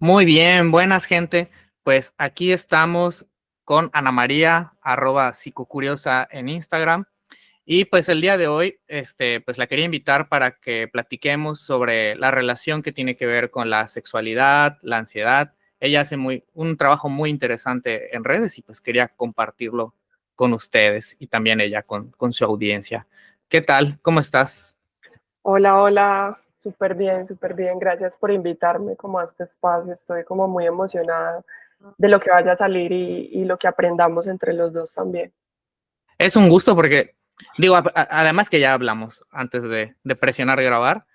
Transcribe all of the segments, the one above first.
Muy bien, buenas gente. Pues aquí estamos con Ana María, @psicocuriosa en Instagram. Y pues el día de hoy, pues la quería invitar para que platiquemos sobre la relación que tiene que ver con la sexualidad, la ansiedad. Ella hace un trabajo muy interesante en redes y pues quería compartirlo con ustedes y también ella con su audiencia. ¿Qué tal? ¿Cómo estás? Hola, hola, súper bien, súper bien. Gracias por invitarme como a este espacio. Estoy como muy emocionada de lo que vaya a salir y lo que aprendamos entre los dos también. Es un gusto porque, digo, además que ya hablamos antes de presionar grabar,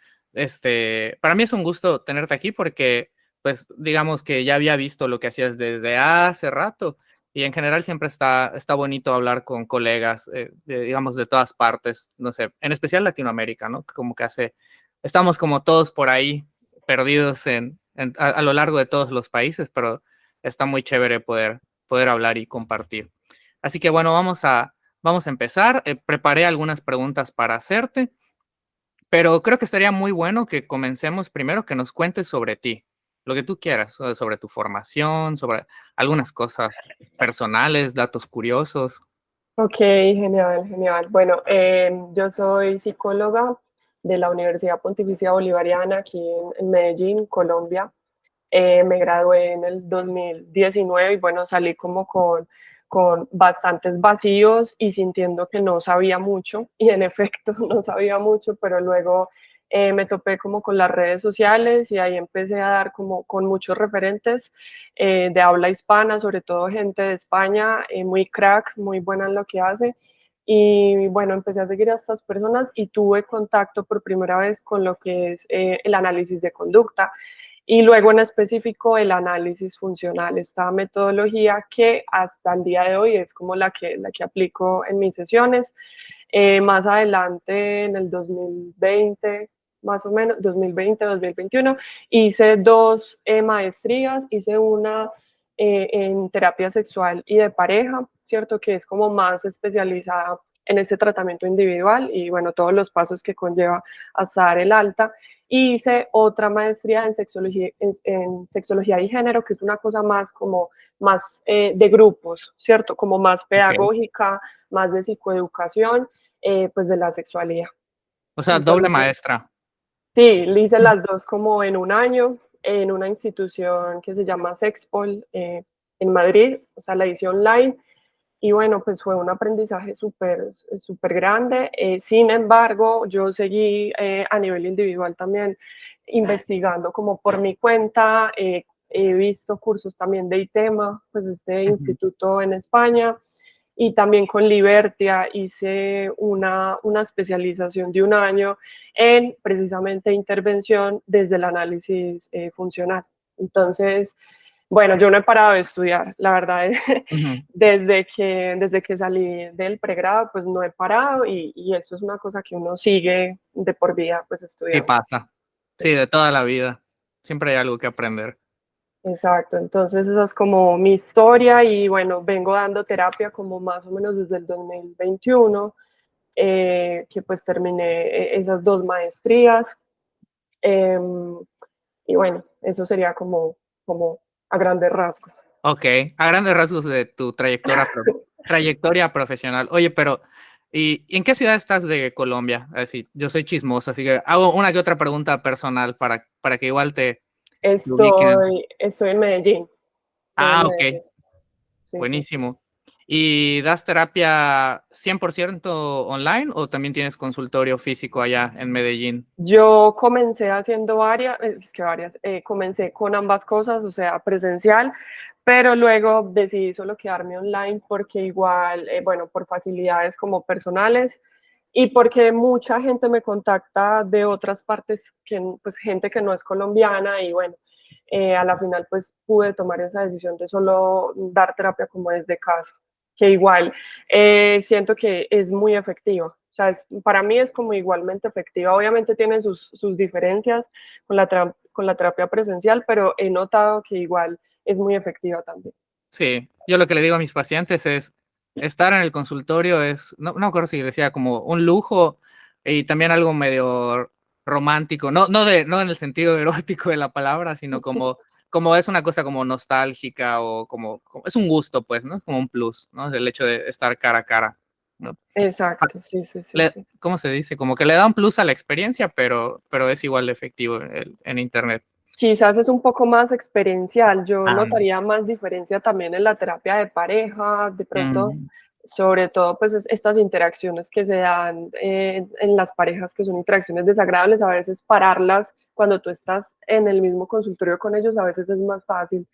para mí es un gusto tenerte aquí porque, pues, digamos que ya había visto lo que hacías desde hace rato y en general siempre está bonito hablar con colegas, digamos, de todas partes, no sé, en especial Latinoamérica, ¿no? Como que estamos como todos por ahí perdidos a lo largo de todos los países, pero está muy chévere poder hablar y compartir. Así que bueno, vamos a empezar. Preparé algunas preguntas para hacerte, pero creo que estaría muy bueno que comencemos primero que nos cuentes sobre ti, lo que tú quieras, sobre tu formación, sobre algunas cosas personales, datos curiosos. Ok, genial, genial. Bueno, yo soy psicóloga de la Universidad Pontificia Bolivariana aquí en Medellín, Colombia. Me gradué en el 2019 y bueno, salí como con bastantes vacíos y sintiendo que no sabía mucho y en efecto no sabía mucho, pero luego me topé como con las redes sociales y ahí empecé a dar como con muchos referentes de habla hispana, sobre todo gente de España, muy crack, muy buena en lo que hace. Y bueno, empecé a seguir a estas personas y tuve contacto por primera vez con lo que es el análisis de conducta y luego en específico el análisis funcional, esta metodología que hasta el día de hoy es como la que aplico en mis sesiones. Más adelante, en el 2020, más o menos, 2020, 2021, hice dos maestrías, hice una en terapia sexual y de pareja, ¿cierto? Que es como más especializada en ese tratamiento individual y bueno, todos los pasos que conlleva hasta dar el alta. Y hice otra maestría en sexología y género, que es una cosa más como más de grupos, ¿cierto? Como más Ok. pedagógica, más de psicoeducación, pues de la sexualidad. O sea, doble Entonces, maestra. sí, le hice las dos como en un año, en una institución que se llama Sexpol en Madrid, o sea, la hice online. Y bueno, pues fue un aprendizaje súper grande. Sin embargo, yo seguí a nivel individual también investigando como por mi cuenta. He visto cursos también de ITEMA, pues este Ujú. instituto en España, y también con Libertia hice una especialización de un año en precisamente intervención desde el análisis funcional. Entonces, bueno, yo no he parado de estudiar, la verdad, Ujú. desde que salí del pregrado, pues no he parado y eso es una cosa que uno sigue de por vida, pues Sí estudiando. pasa. Sí, de toda la vida. Siempre hay algo que aprender. Exacto, entonces esa es como mi historia y bueno, vengo dando terapia como más o menos desde el 2021, que pues terminé esas dos maestrías. eh, y bueno, eso sería como a grandes rasgos. Ok, a grandes rasgos de tu trayectoria profesional. Oye, pero ¿y en qué ciudad estás de Colombia? Así, yo soy chismoso, así que hago una que otra pregunta personal para que igual te ubiquen. Estoy en Medellín, estoy en Ah, ok, Medellín, sí, sí. buenísimo. ¿Y das terapia 100% online o también tienes consultorio físico allá en Medellín? Yo comencé haciendo comencé con ambas cosas, o sea, presencial, pero luego decidí solo quedarme online porque igual, bueno, por facilidades como personales y porque mucha gente me contacta de otras partes, pues gente que no es colombiana y bueno, a la final pues pude tomar esa decisión de solo dar terapia como desde casa, que igual siento que es muy efectiva. O sea, para mí es como igualmente efectiva. Obviamente tiene sus diferencias con la terapia presencial, pero he notado que igual es muy efectiva también. Sí, yo lo que le digo a mis pacientes es, estar en el consultorio no me acuerdo si decía como un lujo y también algo medio romántico, no en el sentido erótico de la palabra, sino como es una cosa como nostálgica o es un gusto, pues, ¿no? Es como un plus, ¿no? El hecho de estar cara a cara, ¿no? Exacto, sí, sí, sí, sí. ¿Cómo se dice? Como que le da un plus a la experiencia, pero es igual de efectivo en internet. Quizás es un poco más experiencial. Yo Ah, notaría más diferencia también en la terapia de pareja, de pronto, mm, sobre todo, pues estas interacciones que se dan en las parejas, que son interacciones desagradables, a veces pararlas cuando tú estás en el mismo consultorio con ellos, a veces es más fácil.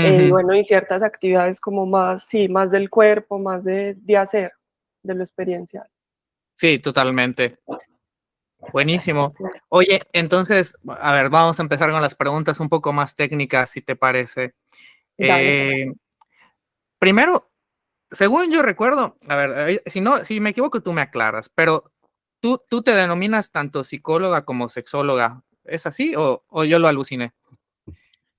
Y ujú. bueno, y ciertas actividades como más, sí, más del cuerpo, más de hacer, de lo experiencial. Sí, totalmente. Buenísimo. Sí. Oye, entonces, a ver, vamos a empezar con las preguntas un poco más técnicas, si te parece. Dale. Eh, Primero, según yo recuerdo, a ver, si no, si me equivoco, tú me aclaras, pero tú te denominas tanto psicóloga como sexóloga. ¿Es así o yo lo aluciné?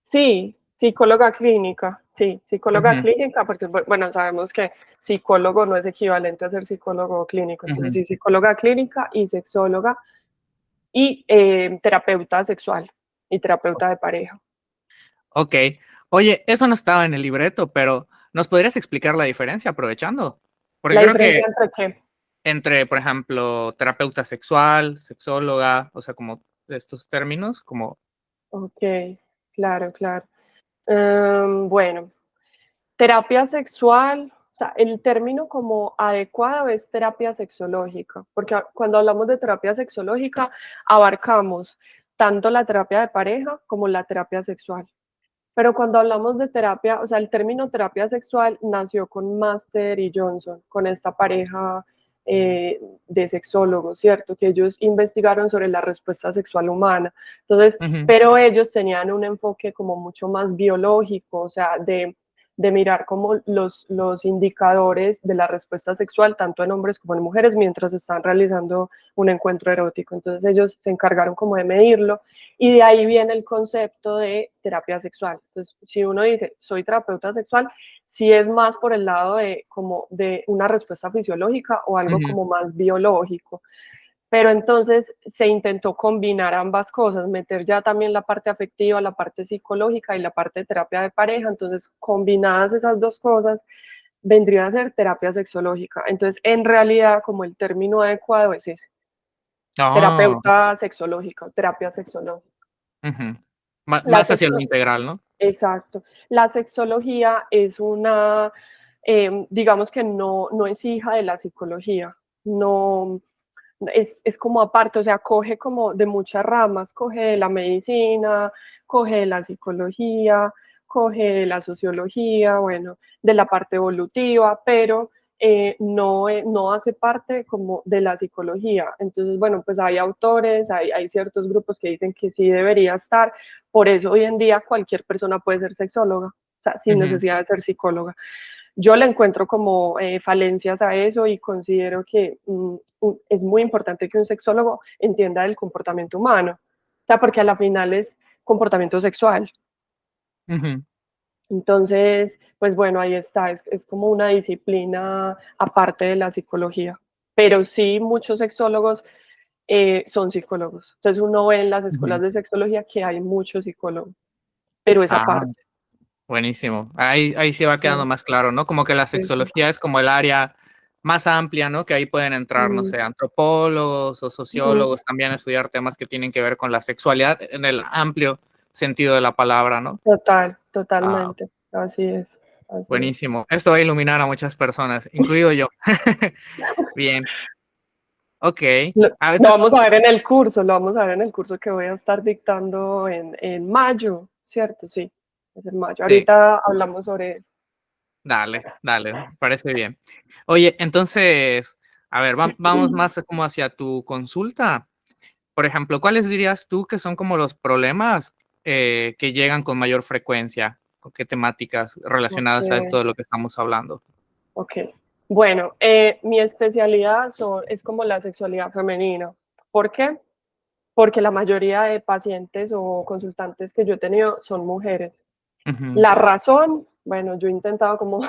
Sí, psicóloga clínica, sí, psicóloga Ujú, clínica, porque bueno, sabemos que psicólogo no es equivalente a ser psicólogo clínico, entonces ujú. sí, psicóloga clínica y sexóloga y terapeuta sexual y terapeuta de pareja. Ok. Oye, eso no estaba en el libreto, pero ¿nos podrías explicar la diferencia aprovechando? Porque ¿La creo que diferencia entre qué? entre, por ejemplo, terapeuta sexual, sexóloga, o sea, como estos términos, como... Ok, claro, claro. Bueno, terapia sexual, o sea, el término como adecuado es terapia sexológica, porque cuando hablamos de terapia sexológica abarcamos tanto la terapia de pareja como la terapia sexual. Pero cuando hablamos de terapia, o sea, el término terapia sexual nació con Master y Johnson, con esta pareja eh, de sexólogos, ¿cierto? Que ellos investigaron sobre la respuesta sexual humana. Entonces, Ujú, pero ellos tenían un enfoque como mucho más biológico, o sea, de mirar como los indicadores de la respuesta sexual, tanto en hombres como en mujeres, mientras están realizando un encuentro erótico. Entonces ellos se encargaron como de medirlo y de ahí viene el concepto de terapia sexual. Entonces, si uno dice, soy terapeuta sexual, sí es más por el lado de como de una respuesta fisiológica o algo ujú, como más biológico. Pero entonces se intentó combinar ambas cosas, meter ya también la parte afectiva, la parte psicológica y la parte de terapia de pareja. Entonces, combinadas esas dos cosas, vendría a ser terapia sexológica. Entonces, en realidad, como el término adecuado es ese, oh, terapeuta sexológica, terapia sexológica. ujú. La Más hacia lo sexo integral, ¿no? Exacto. La sexología es una, digamos que no es hija de la psicología, no, es como aparte, o sea, coge como de muchas ramas, coge de la medicina, coge de la psicología, coge de la sociología, bueno, de la parte evolutiva, pero no hace parte como de la psicología. Entonces, bueno, pues hay autores, hay ciertos grupos que dicen que sí debería estar, por eso hoy en día cualquier persona puede ser sexóloga, o sea, sin Ujú, necesidad de ser psicóloga. Yo le encuentro como falencias a eso y considero que es muy importante que un sexólogo entienda el comportamiento humano, o sea, porque a la final es comportamiento sexual. ujú, Entonces, pues bueno, ahí está, es como una disciplina aparte de la psicología, pero sí muchos sexólogos son psicólogos. Entonces uno ve en las escuelas ujú. de sexología que hay muchos psicólogos, pero esa Ah, parte. buenísimo. Ahí sí va quedando Sí, más claro, ¿no? Como que la sí, sí. sexología es como el área más amplia, ¿no? Que ahí pueden entrar, no Mm, sé, antropólogos o ujú. sociólogos también a estudiar temas que tienen que ver con la sexualidad en el amplio sentido de la palabra, ¿no? Total, Ah, totalmente. Así es, así es. buenísimo. Esto va a iluminar a muchas personas, incluido yo. Bien, ok. Ah, Lo vamos a ver en el curso, lo vamos a ver en el curso que voy a estar dictando en mayo, ¿cierto? Sí, es en mayo. sí, Ahorita hablamos sobre eso. dale, dale, parece bien. Oye, entonces, a ver, vamos más como hacia tu consulta. Por ejemplo, ¿cuáles dirías tú que son como los problemas que llegan con mayor frecuencia? ¿O qué temáticas Ok, relacionadas a esto de lo que estamos hablando? ok. Bueno, mi especialidad es como la sexualidad femenina. ¿Por qué? Porque la mayoría de pacientes o consultantes que yo he tenido son mujeres. Ujú, La razón, bueno, yo he intentado como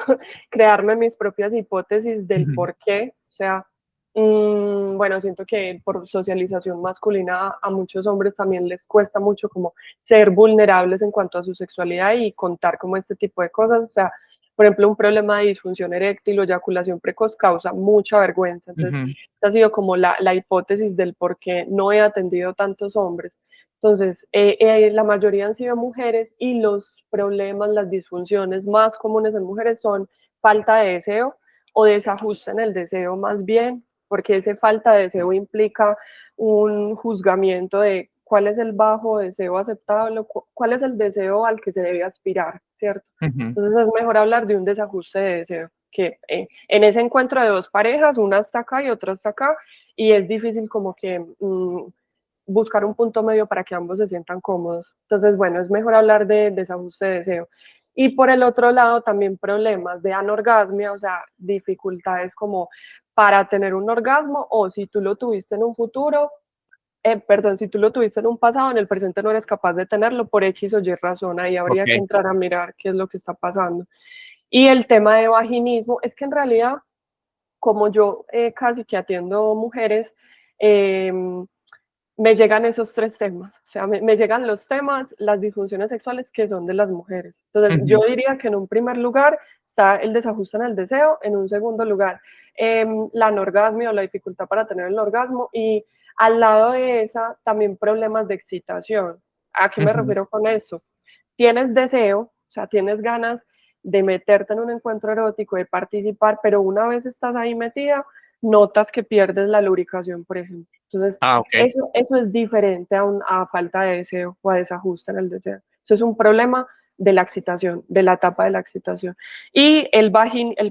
crearme mis propias hipótesis del ujú, por qué, o sea, Bueno, siento que por socialización masculina a muchos hombres también les cuesta mucho como ser vulnerables en cuanto a su sexualidad y contar como este tipo de cosas. O sea, por ejemplo, un problema de disfunción eréctil o eyaculación precoz causa mucha vergüenza. Entonces, Ujú, esta ha sido como la hipótesis del por qué no he atendido tantos hombres. Entonces, la mayoría han sido mujeres y los problemas, las disfunciones más comunes en mujeres son falta de deseo o desajuste en el deseo más bien, porque esa falta de deseo implica un juzgamiento de cuál es el bajo deseo aceptable, cuál es el deseo al que se debe aspirar, ¿cierto? ujú. Entonces es mejor hablar de un desajuste de deseo, que en ese encuentro de dos parejas, una está acá y otra está acá, y es difícil como que buscar un punto medio para que ambos se sientan cómodos. Entonces, bueno, es mejor hablar de desajuste de deseo. Y por el otro lado, también problemas de anorgasmia, o sea, dificultades como para tener un orgasmo o si tú lo tuviste en un futuro, perdón, si tú lo tuviste en un pasado, en el presente no eres capaz de tenerlo por X o Y razón, ahí habría que Ok. entrar a mirar qué es lo que está pasando. Y el tema de vaginismo, es que en realidad, como yo casi que atiendo mujeres, eh, me llegan esos tres temas, o sea, me llegan los temas, las disfunciones sexuales que son de las mujeres. Entonces, yo Ujú, diría que en un primer lugar está el desajuste en el deseo, en un segundo lugar la anorgasmia o la dificultad para tener el orgasmo y al lado de esa también problemas de excitación. ¿A qué me ujú. refiero con eso? Tienes deseo, o sea, tienes ganas de meterte en un encuentro erótico, de participar, pero una vez estás ahí metida, notas que pierdes la lubricación, por ejemplo. Entonces, Ah, ok. eso es diferente a falta de deseo o a desajuste en el deseo. Eso es un problema de la excitación, de la etapa de la excitación. Y el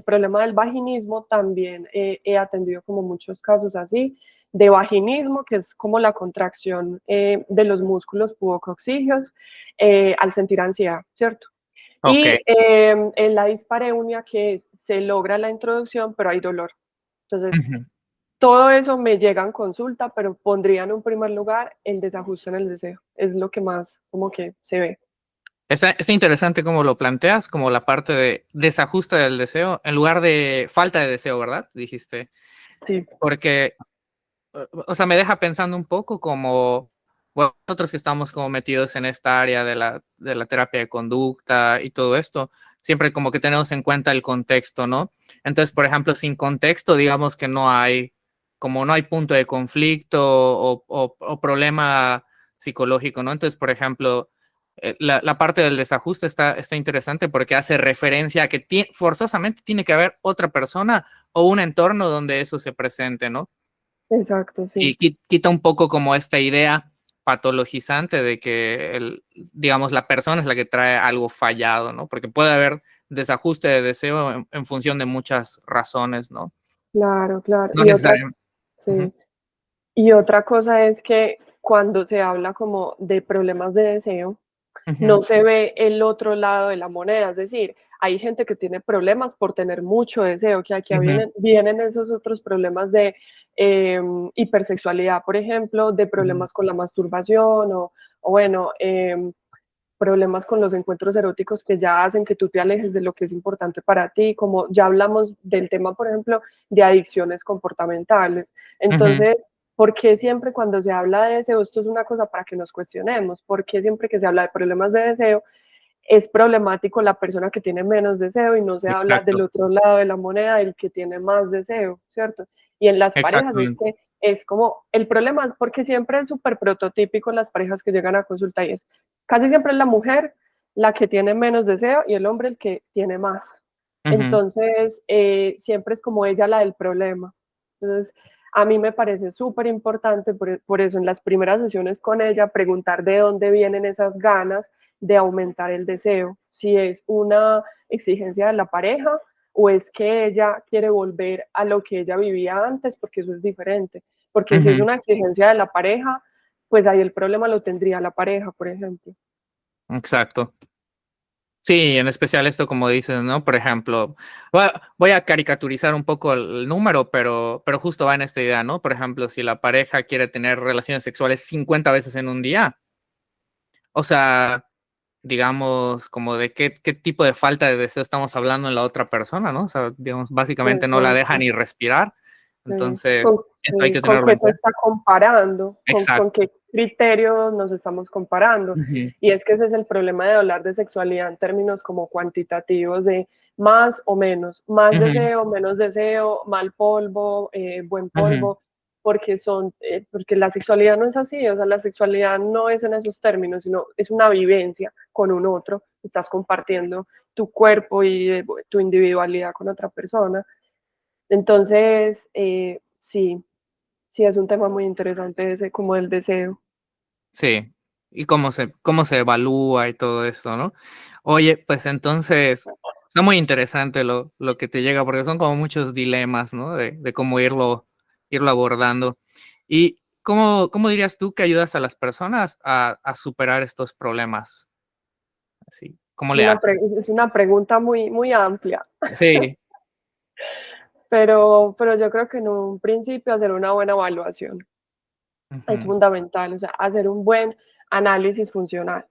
problema del vaginismo también he atendido como muchos casos así, de vaginismo, que es como la contracción de los músculos pubococcígeos al sentir ansiedad, ¿cierto? Ok. Y en la dispareunia, que es, se logra la introducción, pero hay dolor. Entonces, Ujú. todo eso me llega en consulta, pero pondría en un primer lugar el desajuste en el deseo. Es lo que más como que se ve. Está interesante cómo lo planteas, como la parte de desajuste del deseo, en lugar de falta de deseo, ¿verdad? Dijiste. Sí, Porque, o sea, me deja pensando un poco como, bueno, nosotros que estamos como metidos en esta área de la terapia de conducta y todo esto, siempre como que tenemos en cuenta el contexto, ¿no? Entonces, por ejemplo, sin contexto, digamos que no hay, como no hay punto de conflicto o problema psicológico, ¿no? Entonces, por ejemplo, la parte del desajuste está interesante porque hace referencia a que forzosamente tiene que haber otra persona o un entorno donde eso se presente, ¿no? exacto, Y sí. quita un poco como esta idea patologizante de que, digamos, la persona es la que trae algo fallado, ¿no? Porque puede haber desajuste de deseo en función de muchas razones, ¿no? Claro, claro. No necesariamente. Uh-huh, Sí. Y otra cosa es que cuando se habla como de problemas de deseo, uh-huh, no se ve el otro lado de la moneda, es decir, hay gente que tiene problemas por tener mucho deseo, que aquí uh-huh, vienen esos otros problemas de hipersexualidad, por ejemplo, de uh-huh, problemas con la masturbación o bueno, problemas con los encuentros eróticos que ya hacen que tú te alejes de lo que es importante para ti, como ya hablamos del tema, por ejemplo, de adicciones comportamentales. uh-huh. Entonces, ¿por qué siempre cuando se habla de deseo, esto es una cosa para que nos cuestionemos? ¿Por qué siempre que se habla de problemas de deseo es problemático la persona que tiene menos deseo y no se habla del Exacto, otro lado de la moneda, del que tiene más deseo, ¿cierto? Y en las parejas es exactamente. que es como, el problema es porque siempre es súper prototípico en las parejas que llegan a consulta y es casi siempre es la mujer la que tiene menos deseo y el hombre el que tiene más. Uh-huh, Entonces, siempre es como ella la del problema. Entonces, a mí me parece súper importante, por eso en las primeras sesiones con ella, preguntar de dónde vienen esas ganas de aumentar el deseo, si es una exigencia de la pareja o es que ella quiere volver a lo que ella vivía antes, porque eso es diferente. Porque si es uh-huh. una exigencia de la pareja, pues ahí el problema lo tendría la pareja, por ejemplo. Exacto. Sí, en especial esto como dices, ¿no? Por ejemplo, voy a caricaturizar un poco el número, pero justo va en esta idea, ¿no? Por ejemplo, si la pareja quiere tener relaciones sexuales 50 veces en un día, o sea, digamos, como de qué tipo de falta de deseo estamos hablando en la otra persona, ¿no? O sea, digamos, básicamente no la deja Exacto. ni respirar. Entonces, eso hay que ¿Con tenerlo qué en se cuenta. está comparando? ¿Con Exacto. qué criterios nos estamos comparando? Ujú, Y es que ese es el problema de hablar de sexualidad en términos como cuantitativos de más o menos, más ujú, deseo, menos deseo, mal polvo, buen ujú. polvo, porque la sexualidad no es así, o sea, la sexualidad no es en esos términos, sino es una vivencia con un otro, estás compartiendo tu cuerpo y tu individualidad con otra persona. Entonces, sí, sí es un tema muy interesante ese, como el deseo. Sí, y cómo se evalúa y todo esto, ¿no? Oye, pues entonces, está muy interesante lo que te llega, porque son como muchos dilemas, ¿no? De cómo irlo abordando. ¿Y cómo dirías tú que ayudas a las personas a superar estos problemas? Así, ¿cómo le haces? Es una pregunta muy, muy amplia, Sí, pero yo creo que en un principio hacer una buena evaluación es ujú, fundamental, o sea, hacer un buen análisis funcional.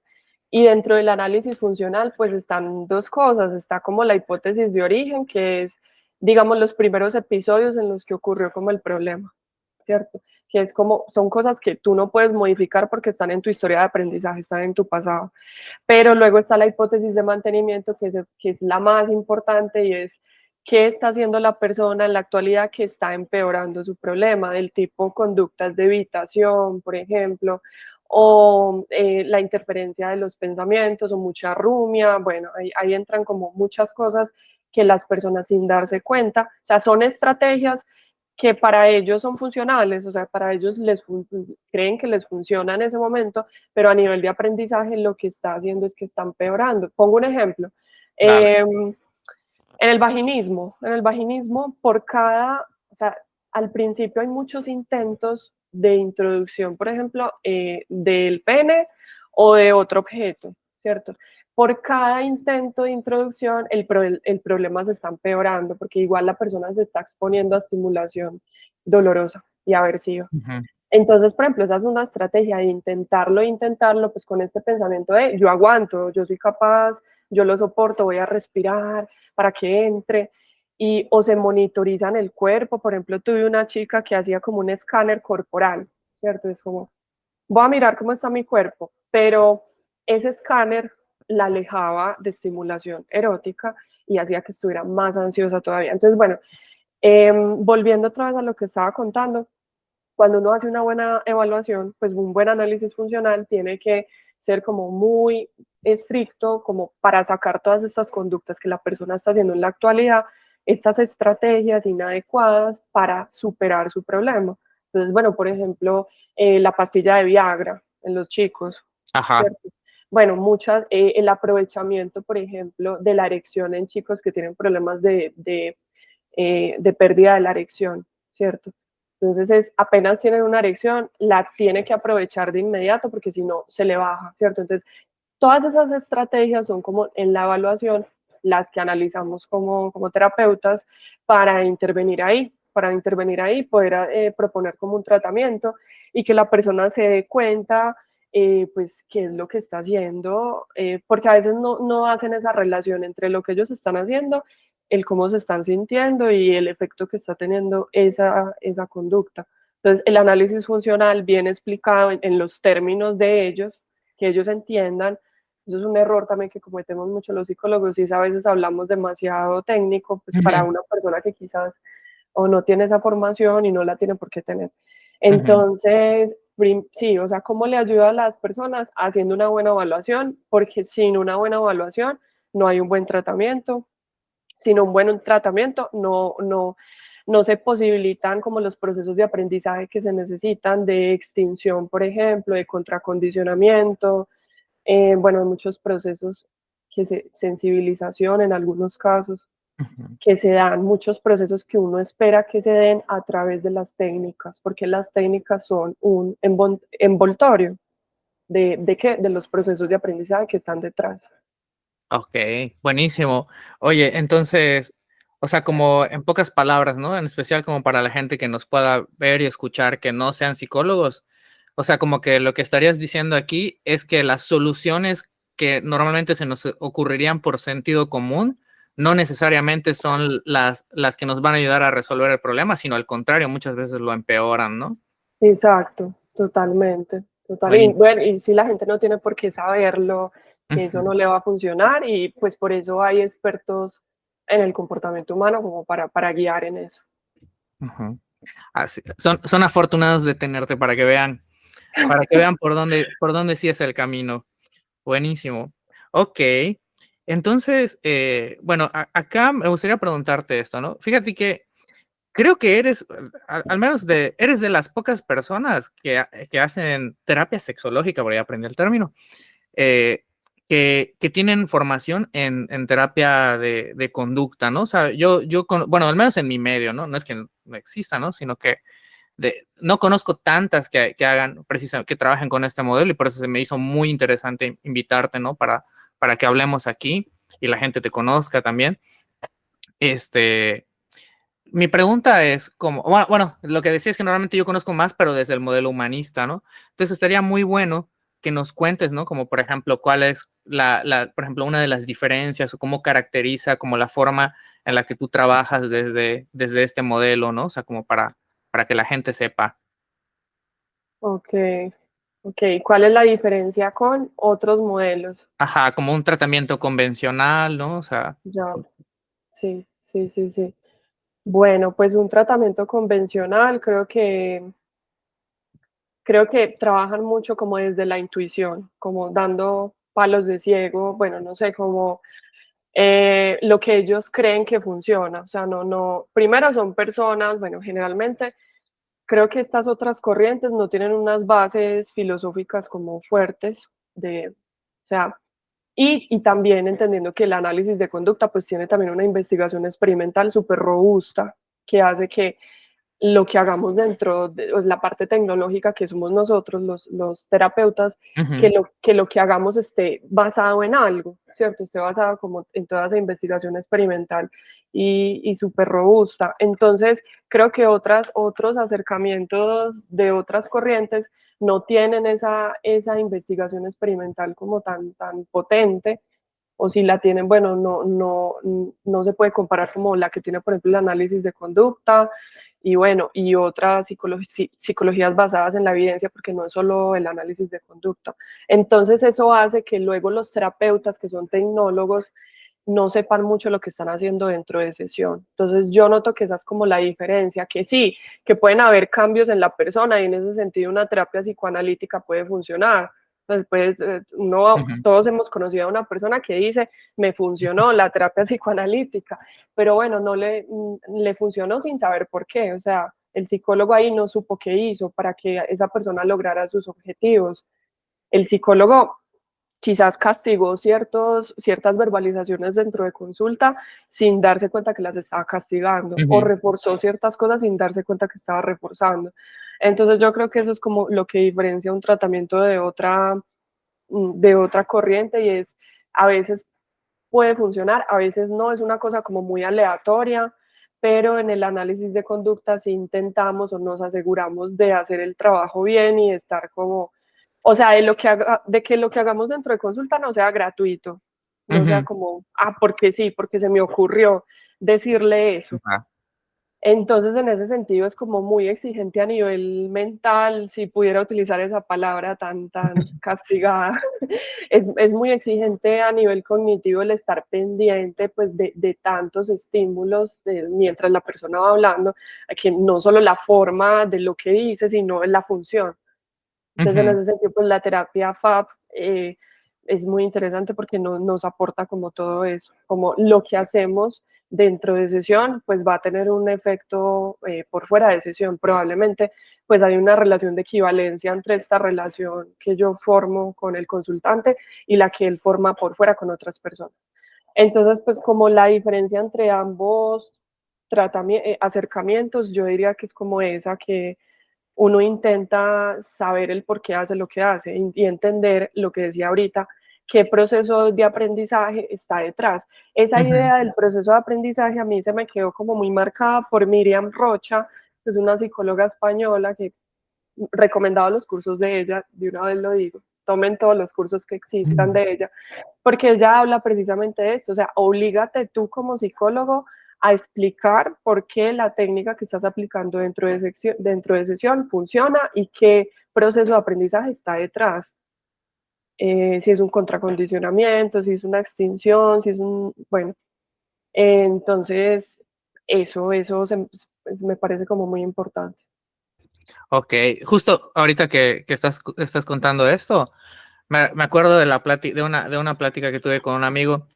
Y dentro del análisis funcional, pues están dos cosas. Está como la hipótesis de origen, que es, digamos, los primeros episodios en los que ocurrió como el problema, ¿cierto? Que es como, son cosas que tú no puedes modificar porque están en tu historia de aprendizaje, están en tu pasado. Pero luego está la hipótesis de mantenimiento, que es la más importante y es qué está haciendo la persona en la actualidad que está empeorando su problema, del tipo conductas de evitación, por ejemplo, o la interferencia de los pensamientos o mucha rumia. Bueno, ahí entran como muchas cosas que las personas sin darse cuenta, o sea, son estrategias que para ellos son funcionales, o sea, para ellos creen que les funciona en ese momento, pero a nivel de aprendizaje lo que está haciendo es que están empeorando. Pongo un ejemplo. dale. En el vaginismo, por cada, o sea, al principio hay muchos intentos de introducción, por ejemplo, del pene o de otro objeto, ¿cierto? Por cada intento de introducción, el problema se está empeorando, porque igual la persona se está exponiendo a estimulación dolorosa y aversiva. Ujú, Entonces, por ejemplo, esa es una estrategia de intentarlo, pues con este pensamiento de yo aguanto, yo soy capaz, yo lo soporto, voy a respirar para que entre. Y o se monitorizan el cuerpo. Por ejemplo, tuve una chica que hacía como un escáner corporal, ¿cierto? Es como, voy a mirar cómo está mi cuerpo, pero ese escáner la alejaba de estimulación erótica y hacía que estuviera más ansiosa todavía. Entonces, bueno, volviendo otra vez a lo que estaba contando, cuando uno hace una buena evaluación, pues un buen análisis funcional tiene que ser como muy estricto, como para sacar todas estas conductas que la persona está haciendo en la actualidad, estas estrategias inadecuadas para superar su problema. Entonces, bueno, por ejemplo, la pastilla de Viagra en los chicos, ajá. ¿cierto? Bueno, el aprovechamiento, por ejemplo, de la erección en chicos que tienen problemas de pérdida de la erección, ¿cierto? Entonces, apenas tienen una erección, la tiene que aprovechar de inmediato porque si no, se le baja, ¿cierto? Entonces, todas esas estrategias son como en la evaluación las que analizamos como terapeutas para intervenir ahí, poder proponer como un tratamiento y que la persona se dé cuenta pues qué es lo que está haciendo, porque a veces no hacen esa relación entre lo que ellos están haciendo, el cómo se están sintiendo y el efecto que está teniendo esa conducta. Entonces, el análisis funcional bien explicado en los términos de ellos, que ellos entiendan. Eso es un error también que cometemos mucho los psicólogos, y es a veces hablamos demasiado técnico, pues para Ujú, una persona que quizás o no tiene esa formación y no la tiene por qué tener. ujú. Entonces, sí, o sea, ¿cómo le ayuda a las personas? Haciendo una buena evaluación, porque sin una buena evaluación no hay un buen tratamiento, sin un buen tratamiento no se posibilitan como los procesos de aprendizaje que se necesitan de extinción, por ejemplo, de contracondicionamiento, bueno, muchos procesos sensibilización en algunos casos Ujú. que se dan, muchos procesos que uno espera que se den a través de las técnicas, porque las técnicas son un envoltorio de los procesos de aprendizaje que están detrás. Okey, buenísimo. Oye, entonces, o sea, como en pocas palabras, ¿no? En especial como para la gente que nos pueda ver y escuchar que no sean psicólogos, o sea, como que lo que estarías diciendo aquí es que las soluciones que normalmente se nos ocurrirían por sentido común no necesariamente son las que nos van a ayudar a resolver el problema, sino al contrario, muchas veces lo empeoran, ¿no? Exacto, totalmente, total. Y Buenísimo. bueno, y si la gente no tiene por qué saberlo, que eso Ujú, no le va a funcionar y pues por eso hay expertos en el comportamiento humano como para guiar en eso. ujú. Son afortunados de tenerte para que vean por dónde sí es el camino. Buenísimo. Ok. Entonces, bueno, acá me gustaría preguntarte esto, ¿no? Fíjate que creo que eres, al menos eres de las pocas personas que hacen terapia sexológica, por ahí aprendí el término, eh, que tienen formación en terapia de conducta, ¿no? O sea, bueno, al menos en mi medio, ¿no? No es que no exista, ¿no? Sino que no conozco tantas que hagan precisamente, que trabajen con este modelo y por eso se me hizo muy interesante invitarte, ¿no? Para que hablemos aquí y la gente te conozca también. Este, mi pregunta es como, bueno, lo que decía es que normalmente yo conozco más, pero desde el modelo humanista, ¿no? Entonces estaría muy bueno que nos cuentes, ¿no? Como por ejemplo, cuál es por ejemplo, una de las diferencias o cómo caracteriza como la forma en la que tú trabajas desde este modelo, ¿no? O sea, como para que la gente sepa. Ok, ok. ¿Cuál es la diferencia con otros modelos? Ajá, como un tratamiento convencional, ¿no? O sea, Ya, sí, sí, sí, sí. Bueno, pues un tratamiento convencional creo que trabajan mucho como desde la intuición, como dando palos de ciego, bueno, no sé, como lo que ellos creen que funciona. O sea, primero son personas, bueno, generalmente creo que estas otras corrientes no tienen unas bases filosóficas como fuertes o sea, y también entendiendo que el análisis de conducta pues tiene también una investigación experimental súper robusta que hace que lo que hagamos dentro de la parte tecnológica que somos nosotros, los terapeutas, ujú, que lo que hagamos esté basado en algo, ¿cierto? Esté basado como en toda esa investigación experimental y súper robusta. Entonces, creo que otros acercamientos de otras corrientes no tienen esa investigación experimental como tan potente, o si la tienen, bueno, no se puede comparar como la que tiene, por ejemplo, el análisis de conducta y bueno, y otras psicologías basadas en la evidencia, porque no es solo el análisis de conducta. Entonces eso hace que luego los terapeutas, que son tecnólogos, no sepan mucho lo que están haciendo dentro de sesión. Entonces yo noto que esa es como la diferencia, que sí, que pueden haber cambios en la persona y en ese sentido una terapia psicoanalítica puede funcionar. Entonces, pues, ujú, todos hemos conocido a una persona que dice, me funcionó la terapia psicoanalítica, pero bueno, no le funcionó sin saber por qué. O sea, el psicólogo ahí no supo qué hizo para que esa persona lograra sus objetivos. El psicólogo quizás castigó ciertas verbalizaciones dentro de consulta sin darse cuenta que las estaba castigando o ujú, reforzó ciertas cosas sin darse cuenta que estaba reforzando. Entonces yo creo que eso es como lo que diferencia un tratamiento de otra corriente y es a veces puede funcionar, a veces no, es una cosa como muy aleatoria, pero en el análisis de conducta sí intentamos o nos aseguramos de hacer el trabajo bien y de estar como, o sea, de que lo que hagamos dentro de consulta no sea gratuito, no sea ujú. como, porque sí, porque se me ocurrió decirle eso. Ajá, Entonces, en ese sentido, es como muy exigente a nivel mental, si pudiera utilizar esa palabra tan castigada. Es muy exigente a nivel cognitivo el estar pendiente pues, de tantos estímulos mientras la persona va hablando, que no solo la forma de lo que dice, sino la función. Entonces, en ujú, ese sentido, pues la terapia FAB es muy interesante porque nos aporta como todo eso, como lo que hacemos dentro de sesión, pues va a tener un efecto por fuera de sesión. Probablemente, pues hay una relación de equivalencia entre esta relación que yo formo con el consultante y la que él forma por fuera con otras personas. Entonces, pues como la diferencia entre ambos acercamientos, yo diría que es como esa que uno intenta saber el por qué hace lo que hace y entender lo que decía ahorita, qué proceso de aprendizaje está detrás. Esa ujú. idea del proceso de aprendizaje a mí se me quedó como muy marcada por Miriam Rocha, que es una psicóloga española que recomendaba los cursos de ella, de una vez lo digo. tomen todos los cursos que existan de ella, porque ella habla precisamente de eso, o sea, oblígate tú como psicólogo a explicar por qué la técnica que estás aplicando dentro de sesión funciona y qué proceso de aprendizaje está detrás. Si es un contracondicionamiento, si es una extinción, si es un, bueno, entonces me parece como muy importante. Ok, justo ahorita que estás contando esto, me acuerdo de la de una plática que tuve con un amigo,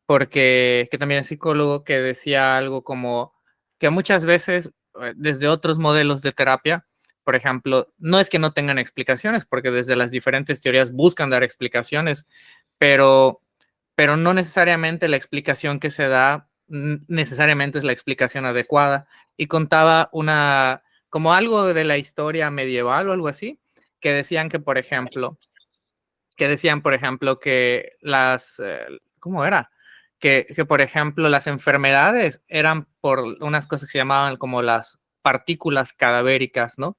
porque que también es psicólogo, que decía algo como que muchas veces desde otros modelos de terapia, por ejemplo, no es que no tengan explicaciones, porque desde las diferentes teorías buscan dar explicaciones, pero, pero no necesariamente la explicación que se da necesariamente es la explicación adecuada. Y contaba como algo de la historia medieval o algo así, que decían que, por ejemplo, que ¿cómo era? Que, por ejemplo, las enfermedades eran por unas cosas que se llamaban como las partículas cadavéricas, ¿no?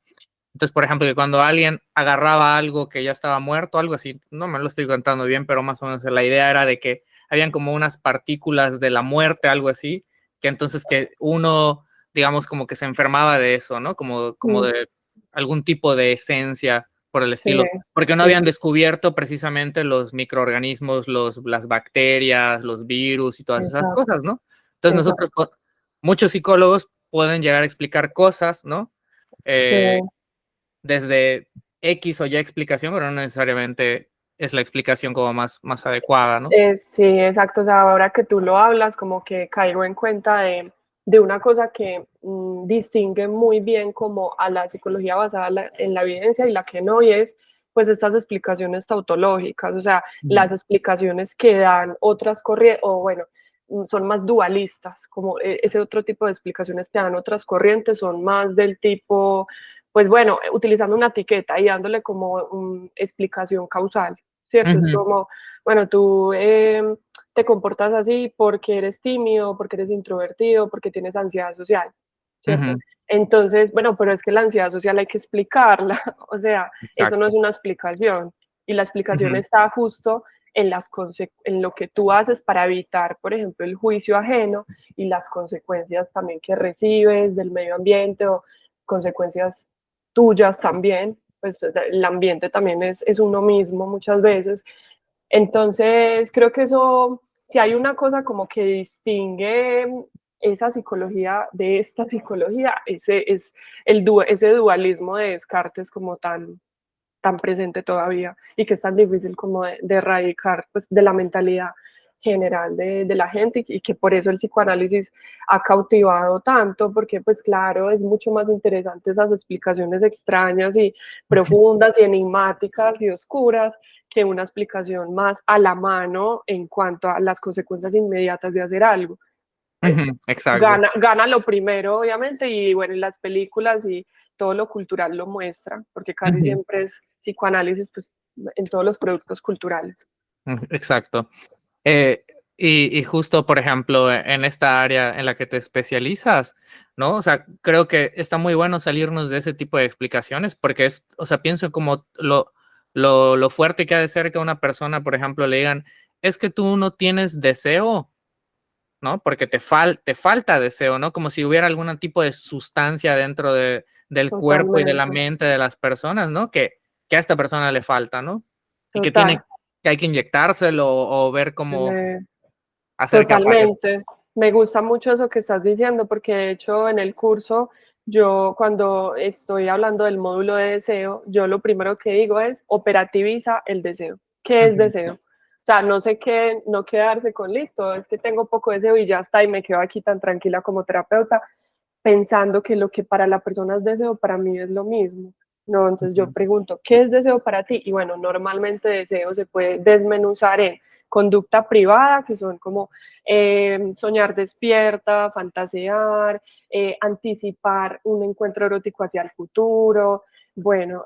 Entonces, por ejemplo, que cuando alguien agarraba algo que ya estaba muerto, algo así, no me lo estoy contando bien, pero más o menos la idea era de que habían como unas partículas de la muerte, algo así, que entonces que uno, digamos, como que se enfermaba de eso, ¿no? Como Mm, de algún tipo de esencia por el sí, estilo, porque no sí, habían descubierto precisamente los microorganismos, las bacterias, los virus y todas esas exacto, cosas, ¿no? Entonces nosotros, exacto. muchos psicólogos pueden llegar a explicar cosas, ¿no? Sí. Desde X o Y explicación, pero no necesariamente es la explicación como más adecuada, ¿no? Sí, exacto. O sea, ahora que tú lo hablas, como que caigo en cuenta de una cosa que distingue muy bien como a la psicología basada en la evidencia y la que no, y es pues estas explicaciones tautológicas, o sea, las explicaciones que dan otras corrientes, o bueno, son más dualistas, como ese otro tipo de explicaciones que dan otras corrientes son más del tipo, pues bueno, utilizando una etiqueta y dándole como explicación causal, ¿cierto? Es Ujú, como bueno, tú te comportas así porque eres tímido, porque eres introvertido, porque tienes ansiedad social, ¿cierto? ujú, Entonces, bueno, pero es que la ansiedad social hay que explicarla, o sea, eso no es exacto. una explicación. Y la explicación Ujú, está justo en lo que tú haces para evitar, por ejemplo, el juicio ajeno y las consecuencias también que recibes del medio ambiente o consecuencias tuyas también, pues el ambiente también es uno mismo muchas veces. Entonces, creo que eso, si hay una cosa como que distingue esa psicología de esta psicología, ese es ese dualismo de Descartes como tan presente todavía y que es tan difícil como de erradicar pues, de la mentalidad general de la gente y que por eso el psicoanálisis ha cautivado tanto, porque pues claro, es mucho más interesante esas explicaciones extrañas y profundas y enigmáticas y oscuras que una explicación más a la mano en cuanto a las consecuencias inmediatas de hacer algo. ujú, exacto. Gana lo primero, obviamente, y bueno, y las películas y todo lo cultural lo muestra, porque casi Ujú, siempre es psicoanálisis pues, en todos los productos culturales. ujú, exacto. Eh, y justo, por ejemplo, en esta área en la que te especializas, ¿no? O sea, creo que está muy bueno salirnos de ese tipo de explicaciones porque o sea, pienso como lo fuerte que ha de ser que a una persona, por ejemplo, le digan, es que tú no tienes deseo, ¿no? Porque te falta deseo, ¿no? Como si hubiera algún tipo de sustancia dentro del cuerpo y de la Totalmente, mente de las personas, ¿no? Que a esta persona le falta, ¿no? Y total. que hay que inyectárselo o ver cómo Eh, hacer que aparezca. Totalmente. Me gusta mucho eso que estás diciendo, porque de hecho en el curso, yo cuando estoy hablando del módulo de deseo, yo lo primero que digo es operativiza el deseo. ¿Qué es Ujú, deseo? O sea, no sé qué, no quedarse con listo, es que tengo poco deseo y ya está, y me quedo aquí tan tranquila como terapeuta, pensando que lo que para la persona es deseo, para mí es lo mismo. No, entonces yo ujú, pregunto, ¿qué es deseo para ti? Y bueno, normalmente deseo se puede desmenuzar en conducta privada, que son como soñar despierta, fantasear, anticipar un encuentro erótico hacia el futuro, bueno,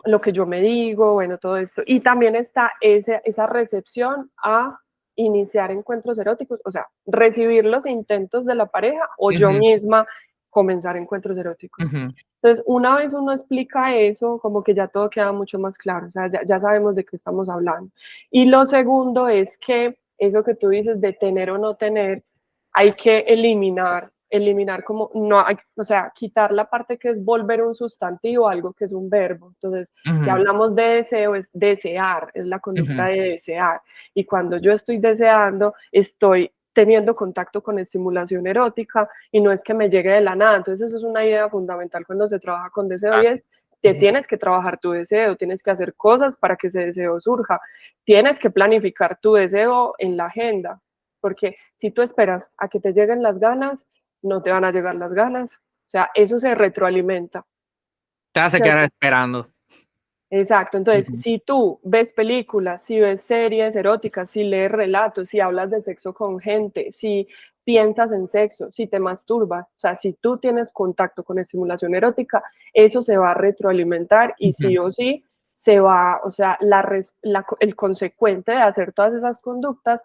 lo que yo me digo, bueno, todo esto. Y también está esa recepción a iniciar encuentros eróticos, o sea, recibir los intentos de la pareja o yo ujú, misma comenzar encuentros eróticos. ujú. Entonces, una vez uno explica eso, como que ya todo queda mucho más claro, o sea, ya sabemos de qué estamos hablando. Y lo segundo es que eso que tú dices de tener o no tener, hay que eliminar como, no hay, o sea, quitar la parte que es volver un sustantivo a algo que es un verbo. Entonces, si Ujú, hablamos de deseo, es desear, es la conducta ujú, de desear. Y cuando yo estoy deseando, estoy teniendo contacto con estimulación erótica y no es que me llegue de la nada. Entonces eso es una idea fundamental cuando se trabaja con deseo y exacto. es que Ujú, tienes que trabajar tu deseo, tienes que hacer cosas para que ese deseo surja, tienes que planificar tu deseo en la agenda, porque si tú esperas a que te lleguen las ganas, no te van a llegar las ganas. O sea, eso se retroalimenta. te vas a quedar ¿Cierto? esperando. Exacto, entonces, Ujú, si tú ves películas, si ves series eróticas, si lees relatos, si hablas de sexo con gente, si piensas en sexo, si te masturbas, o sea, si tú tienes contacto con estimulación erótica, eso se va a retroalimentar y ujú, sí o sí se va, o sea, el consecuente de hacer todas esas conductas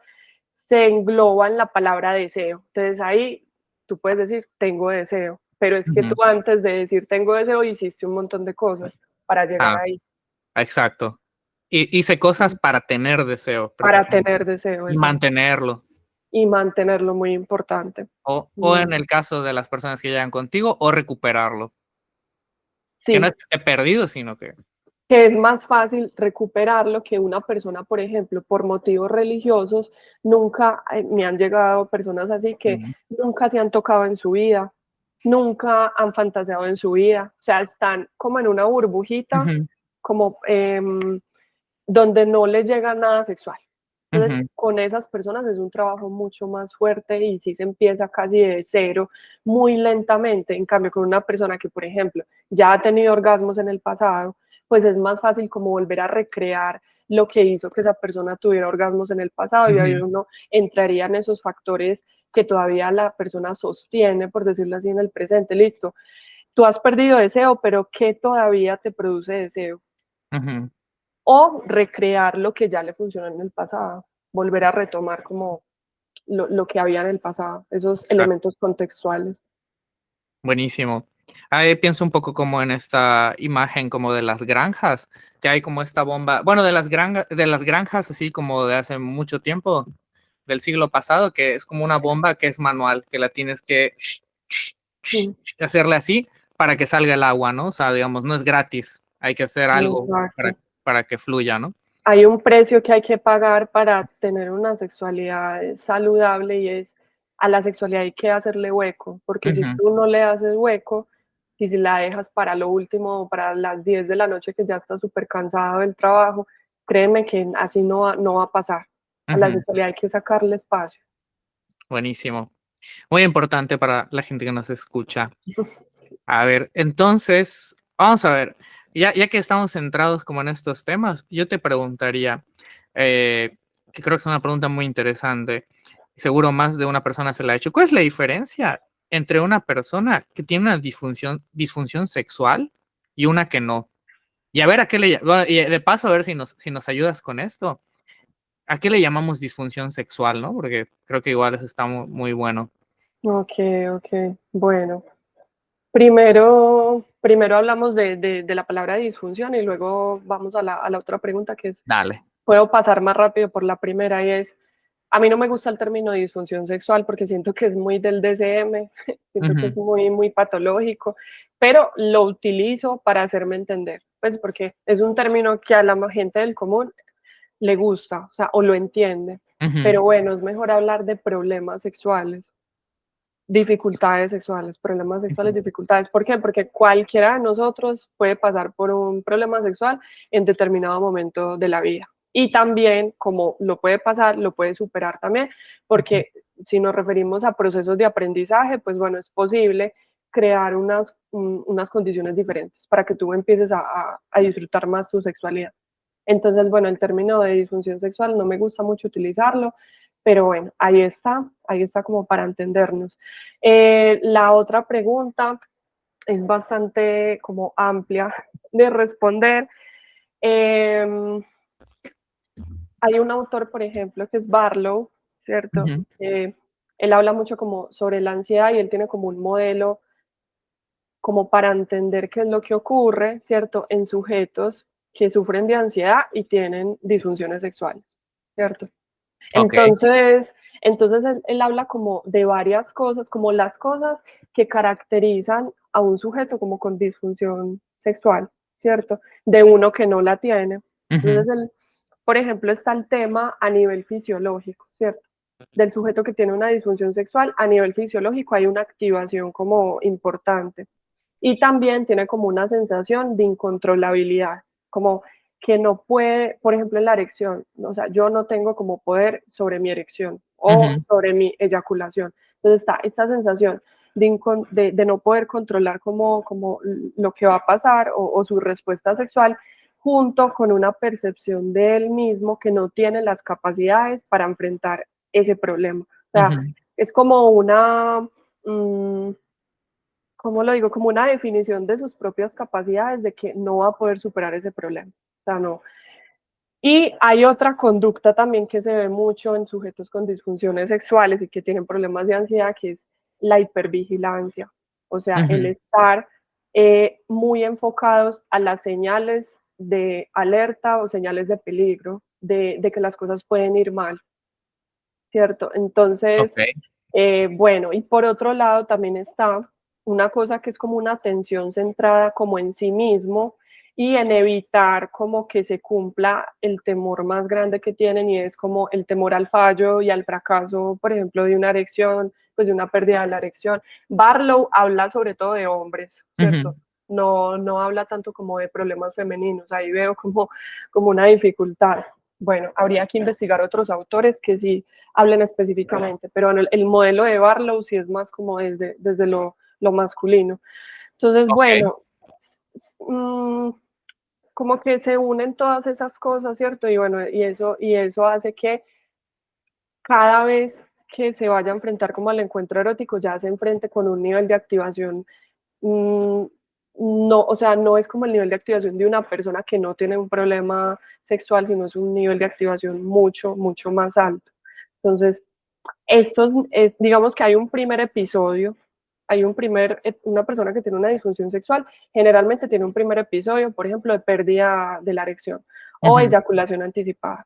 se engloba en la palabra deseo. Entonces ahí tú puedes decir, tengo deseo, pero es que ujú. tú antes de decir tengo deseo hiciste un montón de cosas para llegar Ah, ahí. exacto. Hice cosas para tener deseo, Para precisamente, tener deseo, y exacto. mantenerlo. Y mantenerlo muy importante. O en Mm, el caso de las personas que llegan contigo, o recuperarlo. Que no es sí, que esté perdido, sino que que es más fácil recuperarlo que una persona, por ejemplo, por motivos religiosos, nunca me han llegado personas así que ujú, nunca se han tocado en su vida, nunca han fantaseado en su vida, o sea, están como en una burbujita, ujú, como donde no les llega nada sexual. Entonces, ujú, con esas personas es un trabajo mucho más fuerte y sí se empieza casi de cero, muy lentamente. En cambio, con una persona que, por ejemplo, ya ha tenido orgasmos en el pasado, pues es más fácil como volver a recrear lo que hizo que esa persona tuviera orgasmos en el pasado y ahí ujú, uno entraría en esos factores que todavía la persona sostiene, por decirlo así, en el presente. Listo, tú has perdido deseo, pero ¿qué todavía te produce deseo? ujú. O recrear lo que ya le funcionó en el pasado, volver a retomar como lo que había en el pasado, esos Exacto. elementos contextuales. Buenísimo. Ahí pienso un poco como en esta imagen como de las granjas, que hay como esta bomba, bueno, de las granjas así como de hace mucho tiempo, del siglo pasado, que es como una bomba que es manual, que la tienes que Mm, hacerle así para que salga el agua, ¿no? O sea, digamos, no es gratis, hay que hacer algo exacto. para que fluya, ¿no? Hay un precio que hay que pagar para tener una sexualidad saludable y es a la sexualidad hay que hacerle hueco, porque si Ujú, tú no le haces hueco y si la dejas para lo último, para las 10 de la noche que ya estás súper cansado del trabajo, créeme que así no va a pasar. A la ujú. sexualidad hay que sacarle espacio. Buenísimo. Muy importante para la gente que nos escucha. A ver, entonces, vamos a ver, ya que estamos centrados como en estos temas, yo te preguntaría, que creo que es una pregunta muy interesante, seguro más de una persona se la ha hecho, ¿cuál es la diferencia entre una persona que tiene una disfunción sexual y una que no? Y a ver a qué bueno, y de paso a ver si nos ayudas con esto. ¿A qué le llamamos disfunción sexual, no? Porque creo que igual eso está muy bueno. Ok, ok. Bueno, primero hablamos de la palabra disfunción y luego vamos a la otra pregunta que es, Dale. puedo pasar más rápido por la primera y es, a mí no me gusta el término disfunción sexual porque siento que es muy del DSM, siento que es Ujú, muy patológico, pero lo utilizo para hacerme entender, pues porque es un término que a la gente del común le gusta, o sea, o lo entiende, ujú, pero bueno, es mejor hablar de problemas sexuales, dificultades sexuales, problemas sexuales, ujú, dificultades. ¿Por qué? Porque cualquiera de nosotros puede pasar por un problema sexual en determinado momento de la vida. Y también, como lo puede pasar, lo puede superar también, ujú, porque si nos referimos a procesos de aprendizaje, pues bueno, es posible crear unas condiciones diferentes para que tú empieces a disfrutar más tu sexualidad. Entonces, bueno, el término de disfunción sexual no me gusta mucho utilizarlo, pero bueno, ahí está como para entendernos. La otra pregunta es bastante como amplia de responder. Eh, Hay un autor, por ejemplo, que es Barlow, ¿cierto? ujú, Él habla mucho como sobre la ansiedad y él tiene como un modelo como para entender qué es lo que ocurre, ¿cierto? En sujetos que sufren de ansiedad y tienen disfunciones sexuales, ¿cierto? Ok. Entonces él habla como de varias cosas, como las cosas que caracterizan a un sujeto como con disfunción sexual, ¿cierto? De uno que no la tiene. Ujú, Entonces, por ejemplo, está el tema a nivel fisiológico, ¿cierto? Del sujeto que tiene una disfunción sexual, a nivel fisiológico hay una activación como importante. Y también tiene como una sensación de incontrolabilidad, como que no puede, por ejemplo, en la erección, o sea, yo no tengo como poder sobre mi erección o ujú, sobre mi eyaculación. Entonces está esta sensación de no poder controlar como lo que va a pasar o su respuesta sexual, junto con una percepción de él mismo que no tiene las capacidades para enfrentar ese problema. O sea, ujú. es como una, ¿cómo lo digo? Como una definición de sus propias capacidades de que no va a poder superar ese problema. O sea, no. Y hay otra conducta también que se ve mucho en sujetos con disfunciones sexuales y que tienen problemas de ansiedad, que es la hipervigilancia. O sea, el Ujú, estar muy enfocados a las señales de alerta o señales de peligro, de que las cosas pueden ir mal, ¿cierto? Entonces, ok. bueno, y por otro lado también está una cosa que es como una atención centrada como en sí mismo y en evitar como que se cumpla el temor más grande que tienen, y es como el temor al fallo y al fracaso, por ejemplo, de una erección, pues de una pérdida de la erección. Barlow habla sobre todo de hombres, Ujú, ¿cierto? No habla tanto como de problemas femeninos, ahí veo como una dificultad. Bueno, habría que investigar otros autores que sí hablen específicamente, pero bueno, el modelo de Barlow sí es más como desde lo masculino. Entonces, ok. bueno, mmm, como que se unen todas esas cosas, ¿cierto? Y bueno, y eso hace que cada vez que se vaya a enfrentar como al encuentro erótico, ya se enfrente con un nivel de activación, mmm, no, o sea, no es como el nivel de activación de una persona que no tiene un problema sexual, sino es un nivel de activación mucho, mucho más alto. Entonces, digamos que hay un primer episodio, una persona que tiene una disfunción sexual, generalmente tiene un primer episodio, por ejemplo, de pérdida de la erección o Ujú, eyaculación anticipada.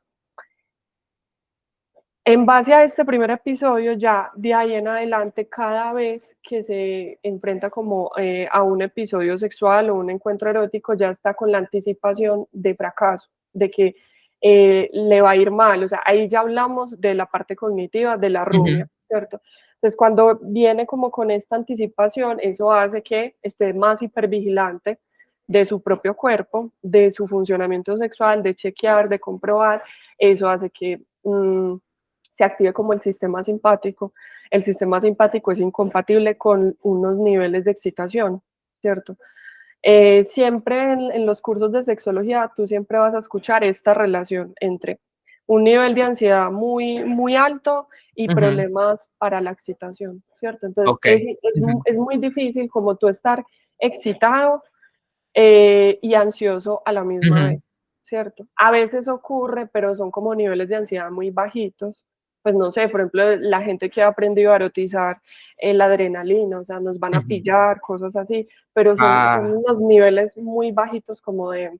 En base a este primer episodio, ya de ahí en adelante, cada vez que se enfrenta como a un episodio sexual o un encuentro erótico, ya está con la anticipación de fracaso, de que le va a ir mal. O sea, ahí ya hablamos de la parte cognitiva de la ujú, rumia, ¿cierto? Entonces, cuando viene como con esta anticipación, eso hace que esté más hipervigilante de su propio cuerpo, de su funcionamiento sexual, de chequear, de comprobar. Eso hace que se active como el sistema simpático. El sistema simpático es incompatible con unos niveles de excitación, ¿cierto? Siempre en los cursos de sexología tú siempre vas a escuchar esta relación entre un nivel de ansiedad muy, muy alto y ujú, problemas para la excitación, ¿cierto? Entonces ok. Ujú, es muy difícil como tú estar excitado y ansioso a la misma ujú, vez, ¿cierto? A veces ocurre, pero son como niveles de ansiedad muy bajitos. Pues no sé, por ejemplo, la gente que ha aprendido a erotizar la adrenalina, o sea, nos van a ujú. pillar, cosas así, pero son Ah, unos niveles muy bajitos como de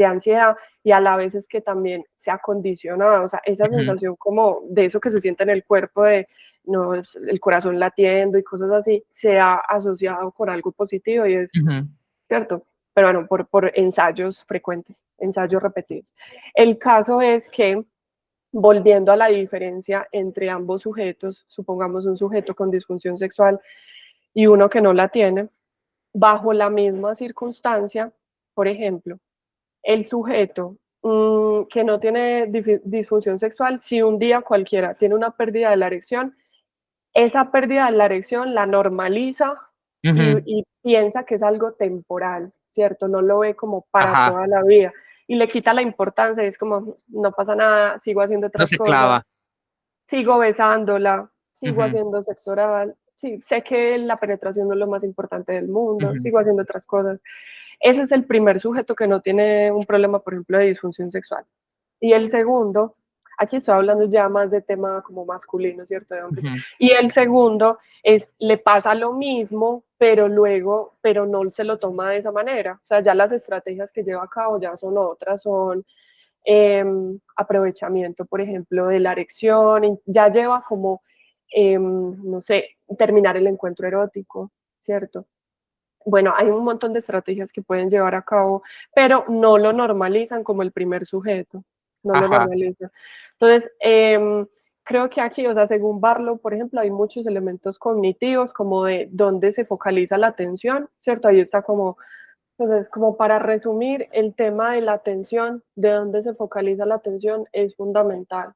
ansiedad, y a la vez es que también se ha condicionado, o sea, esa ujú, sensación como de eso que se siente en el cuerpo de no, el corazón latiendo y cosas así, se ha asociado con algo positivo y es ujú, cierto, pero bueno, por ensayos frecuentes, ensayos repetidos. El caso es que, volviendo a la diferencia entre ambos sujetos, supongamos un sujeto con disfunción sexual y uno que no la tiene, bajo la misma circunstancia, por ejemplo, el sujeto que no tiene disfunción sexual, si un día cualquiera tiene una pérdida de la erección, esa pérdida de la erección la normaliza ujú. y piensa que es algo temporal, ¿cierto? No lo ve como para Ajá. toda la vida y le quita la importancia, es como, no pasa nada, sigo haciendo No otras se cosas, clava. sigo besándola, sigo Ujú, haciendo sexo oral, sí, sé que la penetración no es lo más importante del mundo, ujú, sigo haciendo otras cosas. Ese es el primer sujeto que no tiene un problema, por ejemplo, de disfunción sexual. Y el segundo, aquí estoy hablando ya más de tema como masculino, ¿cierto? De hombres. ujú, Y el segundo le pasa lo mismo, pero no se lo toma de esa manera. O sea, ya las estrategias que lleva a cabo ya son otras, son aprovechamiento, por ejemplo, de la erección, ya lleva como, no sé, terminar el encuentro erótico, ¿cierto? Bueno, hay un montón de estrategias que pueden llevar a cabo, pero no lo normalizan como el primer sujeto, no lo Ajá, normalizan. Entonces, creo que aquí, o sea, según Barlow, por ejemplo, hay muchos elementos cognitivos, como de dónde se focaliza la atención, ¿cierto? Ahí está como, entonces, como para resumir, el tema de la atención, de dónde se focaliza la atención, es fundamental.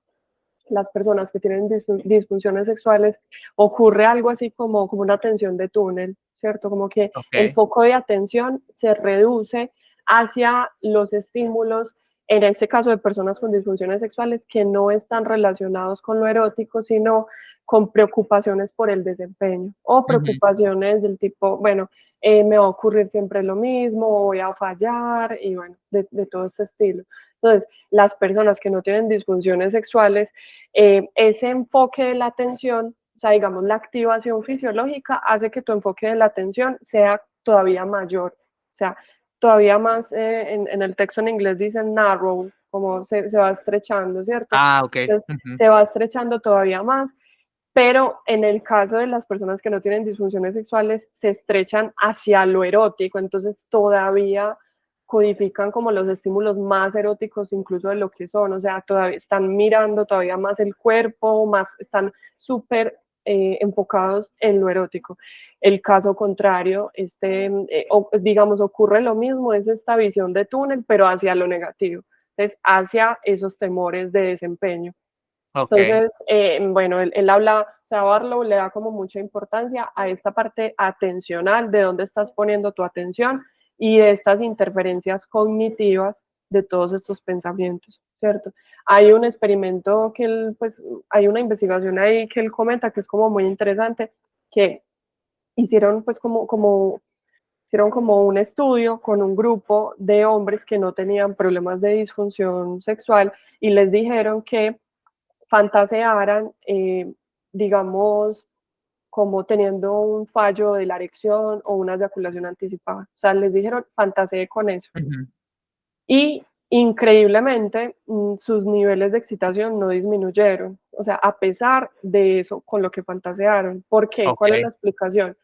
Las personas que tienen disfunciones sexuales ocurre algo así como una tensión de túnel, ¿cierto? Como que el ok. foco de atención se reduce hacia los estímulos, en este caso de personas con disfunciones sexuales que no están relacionados con lo erótico, sino con preocupaciones por el desempeño o Ujú, preocupaciones del tipo, bueno, me va a ocurrir siempre lo mismo, voy a fallar y bueno, de todo este estilo. Entonces, las personas que no tienen disfunciones sexuales, ese enfoque de la atención, o sea, digamos, la activación fisiológica hace que tu enfoque de la atención sea todavía mayor, o sea, todavía más, en el texto en inglés dicen narrow, como se va estrechando, ¿cierto? ah, ok. Entonces, Ujú, se va estrechando todavía más, pero en el caso de las personas que no tienen disfunciones sexuales, se estrechan hacia lo erótico, entonces todavía codifican como los estímulos más eróticos incluso de lo que son, o sea, todavía están mirando todavía más el cuerpo, más están súper enfocados en lo erótico. El caso contrario, digamos, ocurre lo mismo, es esta visión de túnel, pero hacia lo negativo, es hacia esos temores de desempeño. ok. Entonces, bueno, él habla, o sea, Barlow le da como mucha importancia a esta parte atencional, de dónde estás poniendo tu atención y de estas interferencias cognitivas de todos estos pensamientos, ¿cierto? Hay un experimento que él, pues, hay una investigación ahí que él comenta que es como muy interesante, que hicieron pues hicieron como un estudio con un grupo de hombres que no tenían problemas de disfunción sexual y les dijeron que fantasearan, digamos, como teniendo un fallo de la erección o una eyaculación anticipada. O sea, les dijeron, fantasee con eso. Ujú, Y increíblemente, sus niveles de excitación no disminuyeron. O sea, a pesar de eso, con lo que fantasearon. ¿Por qué? ¿Cuál es la ok. explicación?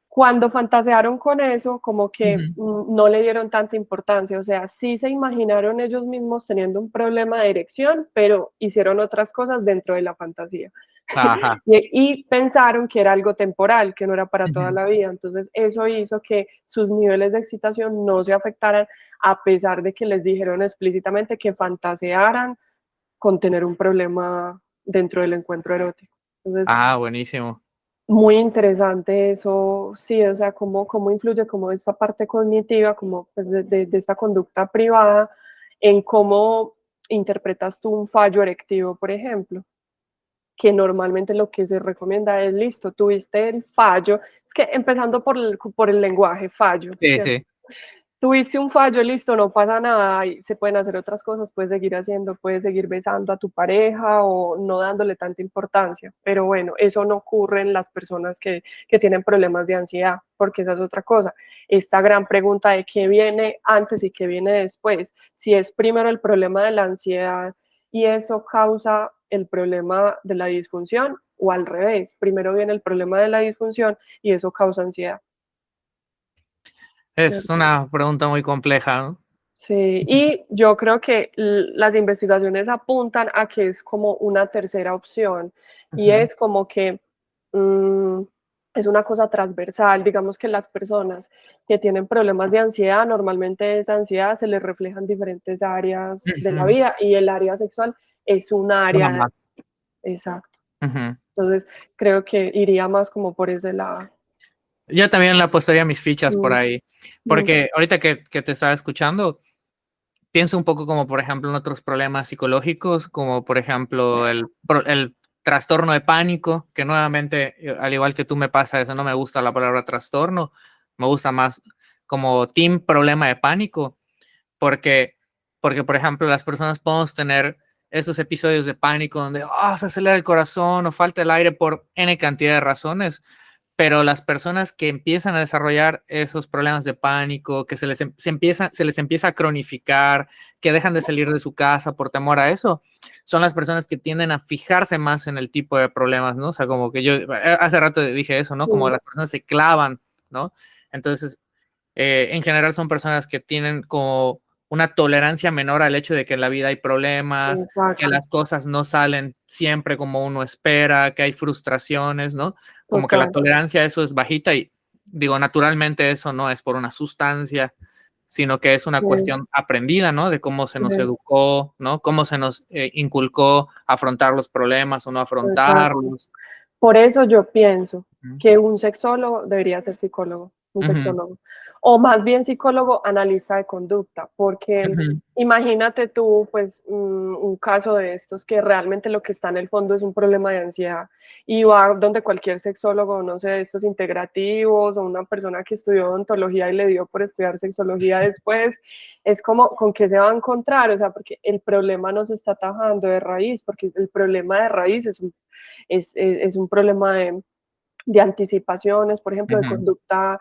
Cuando fantasearon con eso, como que Ujú, no le dieron tanta importancia, o sea, sí se imaginaron ellos mismos teniendo un problema de erección, pero hicieron otras cosas dentro de la fantasía. ajá. Y pensaron que era algo temporal, que no era para toda Ujú. la vida. Entonces, eso hizo que sus niveles de excitación no se afectaran, a pesar de que les dijeron explícitamente que fantasearan con tener un problema dentro del encuentro erótico. Entonces, Ah, buenísimo. muy interesante eso, sí, o sea, cómo influye como esta parte cognitiva, como pues, de esta conducta privada, en cómo interpretas tú un fallo erectivo, por ejemplo, que normalmente lo que se recomienda es, listo, tuviste el fallo, es que empezando por el lenguaje, fallo, Sí, ¿cierto? sí. Tuviste un fallo, listo, no pasa nada, se pueden hacer otras cosas, puedes seguir haciendo, puedes seguir besando a tu pareja o no dándole tanta importancia, pero bueno, eso no ocurre en las personas que tienen problemas de ansiedad, porque esa es otra cosa. Esta gran pregunta de qué viene antes y qué viene después, si es primero el problema de la ansiedad y eso causa el problema de la disfunción o al revés, primero viene el problema de la disfunción y eso causa ansiedad. Es ¿Cierto? una pregunta muy compleja, ¿no? Sí, y yo creo que las investigaciones apuntan a que es como una tercera opción y Ujú, es como que mm, es una cosa transversal, digamos que las personas que tienen problemas de ansiedad, normalmente esa ansiedad se les refleja en diferentes áreas de la ujú. vida y el área sexual es un Una área, más. exacto. Ujú. Entonces creo que iría más como por ese lado. Yo también le apostaría mis fichas por Mm, ahí, mm, porque ahorita que te estaba escuchando, pienso un poco como, por ejemplo, en otros problemas psicológicos, como por ejemplo el trastorno de pánico, que nuevamente, al igual que tú me pasa eso, no me gusta la palabra trastorno, me gusta más como team problema de pánico, porque, porque por ejemplo, las personas podemos tener esos episodios de pánico donde se acelera el corazón o falta el aire por N cantidad de razones, pero las personas que empiezan a desarrollar esos problemas de pánico, que se les empieza a cronificar, que dejan de salir de su casa por temor a eso, son las personas que tienden a fijarse más en el tipo de problemas, ¿no? O sea, como que yo hace rato dije eso, ¿no? Como Sí, las personas se clavan, ¿no? Entonces, en general son personas que tienen como una tolerancia menor al hecho de que en la vida hay problemas, que exacto, las cosas no salen siempre como uno espera, que hay frustraciones, ¿no? Como que la total, tolerancia a eso es bajita y digo, naturalmente eso no es por una sustancia, sino que es una sí, cuestión aprendida, ¿no? De cómo se nos sí, educó, ¿no? Cómo se nos inculcó afrontar los problemas o no exacto. afrontarlos. Por eso yo pienso Ujú, que un sexólogo debería ser psicólogo, un ujú, sexólogo, o más bien psicólogo analista de conducta, porque ujú, imagínate tú, pues, un caso de estos que realmente lo que está en el fondo es un problema de ansiedad y va donde cualquier sexólogo, no sé, de estos integrativos o una persona que estudió odontología y le dio por estudiar sexología después, es como, ¿con qué se va a encontrar? O sea, porque el problema no se está atajando de raíz, porque el problema de raíz es un problema de anticipaciones, por ejemplo, de ujú. conducta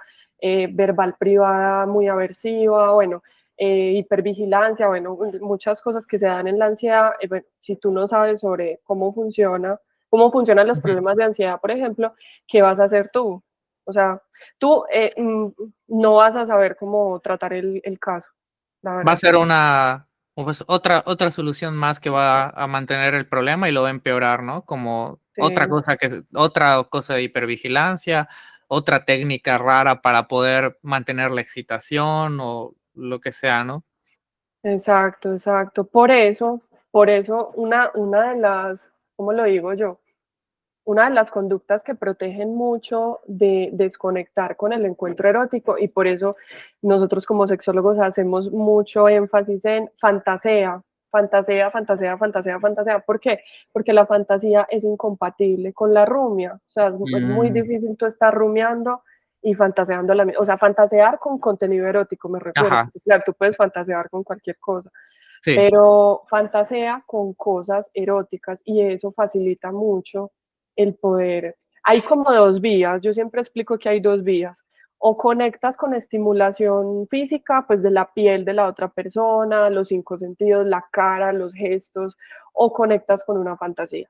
verbal privada muy aversiva, bueno, hipervigilancia, bueno, muchas cosas que se dan en la ansiedad. Bueno, si tú no sabes sobre cómo funcionan los Ujú. problemas de ansiedad, por ejemplo, ¿qué vas a hacer tú? O sea, tú no vas a saber cómo tratar el caso, la Va a verdad. ser una, pues, otra solución más que va a mantener el problema y lo va a empeorar, ¿no? Como Sí, otra cosa de hipervigilancia, otra técnica rara para poder mantener la excitación o lo que sea, ¿no? exacto, exacto. Por eso una de las, ¿cómo lo digo yo? Una de las conductas que protegen mucho de desconectar con el encuentro erótico y por eso nosotros como sexólogos hacemos mucho énfasis en fantasea, fantasea, fantasea, fantasea, fantasea. ¿Por qué? Porque la fantasía es incompatible con la rumia. O sea, es muy Mm, difícil tú estar rumiando y fantaseando o sea, fantasear con contenido erótico, me refiero, ajá, porque claro, tú puedes fantasear con cualquier cosa, sí. pero fantasea con cosas eróticas y eso facilita mucho el poder. Hay como dos vías, yo siempre explico que hay dos vías. O conectas con estimulación física, pues de la piel de la otra persona, los cinco sentidos, la cara, los gestos, o conectas con una fantasía.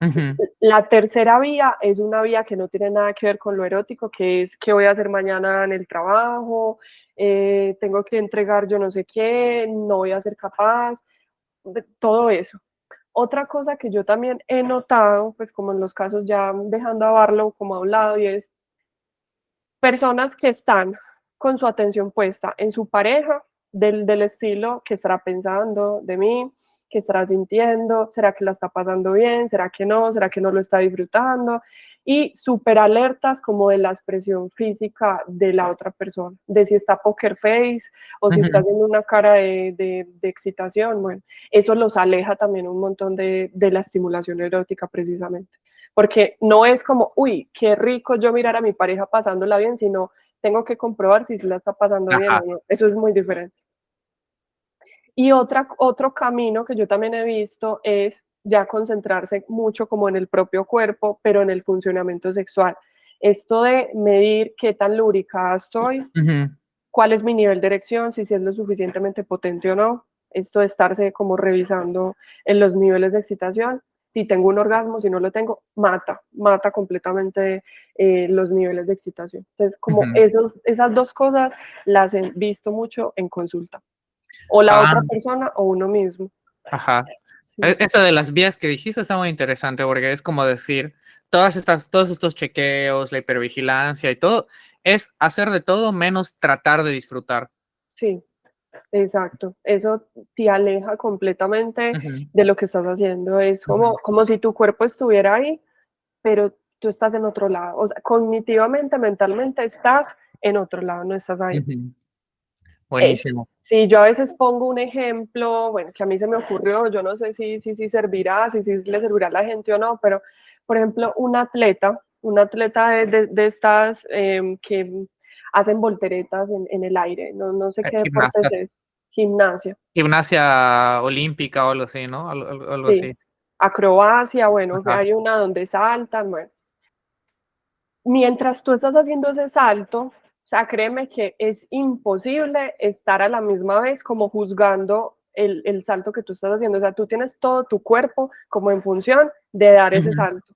Ujú, La tercera vía es una vía que no tiene nada que ver con lo erótico, que es qué voy a hacer mañana en el trabajo, tengo que entregar yo no sé qué, no voy a ser capaz, todo eso. Otra cosa que yo también he notado, pues como en los casos ya dejando a Barlow como a un lado, y es personas que están con su atención puesta en su pareja, del estilo que estará pensando de mí, que estará sintiendo, será que la está pasando bien, será que no lo está disfrutando, y súper alertas como de la expresión física de la otra persona, de si está poker face o si está ujú. haciendo una cara de excitación. Bueno, eso los aleja también un montón de la estimulación erótica precisamente. Porque no es como, uy, qué rico yo mirar a mi pareja pasándola bien, sino tengo que comprobar si se la está pasando bien Ajá. o no. Eso es muy diferente. Y otro camino que yo también he visto es ya concentrarse mucho como en el propio cuerpo, pero en el funcionamiento sexual. Esto de medir qué tan lubricada estoy, Ujú, cuál es mi nivel de erección, si es lo suficientemente potente o no. Esto de estarse como revisando en los niveles de excitación. Si tengo un orgasmo, si no lo tengo, mata completamente los niveles de excitación. Entonces, como ujú. esas dos cosas las he visto mucho en consulta. O la Ah, otra persona o uno mismo. ajá. Sí, Eso de las vías que dijiste está muy interesante porque es como decir, todos estos chequeos, la hipervigilancia y todo, es hacer de todo menos tratar de disfrutar. sí, exacto. Eso te aleja completamente Ujú, de lo que estás haciendo. Es ujú, como si tu cuerpo estuviera ahí, pero tú estás en otro lado. O sea, cognitivamente, mentalmente estás en otro lado, no estás ahí. ujú. Eh, Buenísimo. si yo a veces pongo un ejemplo, bueno, que a mí se me ocurrió, yo no sé si servirá, si le servirá a la gente o no, pero por ejemplo, un atleta de estas que hacen volteretas en el aire, no sé qué deportes Gimnasia, es, gimnasia, gimnasia olímpica o algo así, ¿no? Algo sí, así. acrobacia, bueno, Ajá. hay una donde saltan, bueno, mientras tú estás haciendo ese salto, o sea, créeme que es imposible estar a la misma vez como juzgando el salto que tú estás haciendo. O sea, tú tienes todo tu cuerpo como en función de dar ese Ujú, salto.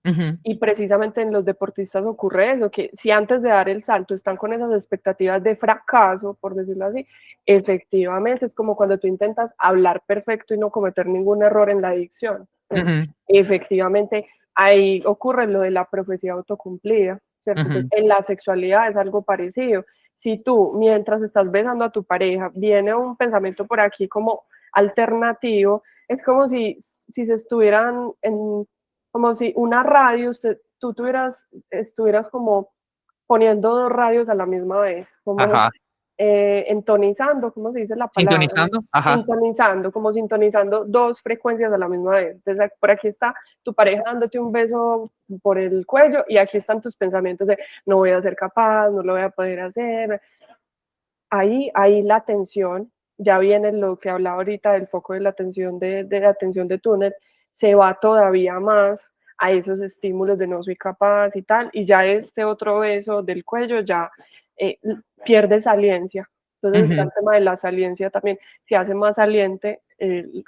ujú, Y precisamente en los deportistas ocurre eso, que si antes de dar el salto están con esas expectativas de fracaso, por decirlo así, efectivamente es como cuando tú intentas hablar perfecto y no cometer ningún error en la dicción. Entonces, ujú, efectivamente, ahí ocurre lo de la profecía autocumplida, ¿cierto? Entonces, ujú, en la sexualidad es algo parecido. Si tú, mientras estás besando a tu pareja, viene un pensamiento por aquí como alternativo, es como si se estuvieran en como si una radio, tú estuvieras como poniendo dos radios a la misma vez, como ajá, entonizando, ¿cómo se dice la palabra? sintonizando, ajá, Sintonizando, como sintonizando dos frecuencias a la misma vez. Entonces, por aquí está tu pareja dándote un beso por el cuello y aquí están tus pensamientos de no voy a ser capaz, no lo voy a poder hacer. Ahí la atención, ya viene lo que hablaba ahorita del foco de la atención de la atención de túnel, se va todavía más a esos estímulos de no soy capaz y tal, y ya este otro beso del cuello ya eh, pierde saliencia. Entonces está ujú, el tema de la saliencia también, se hace más saliente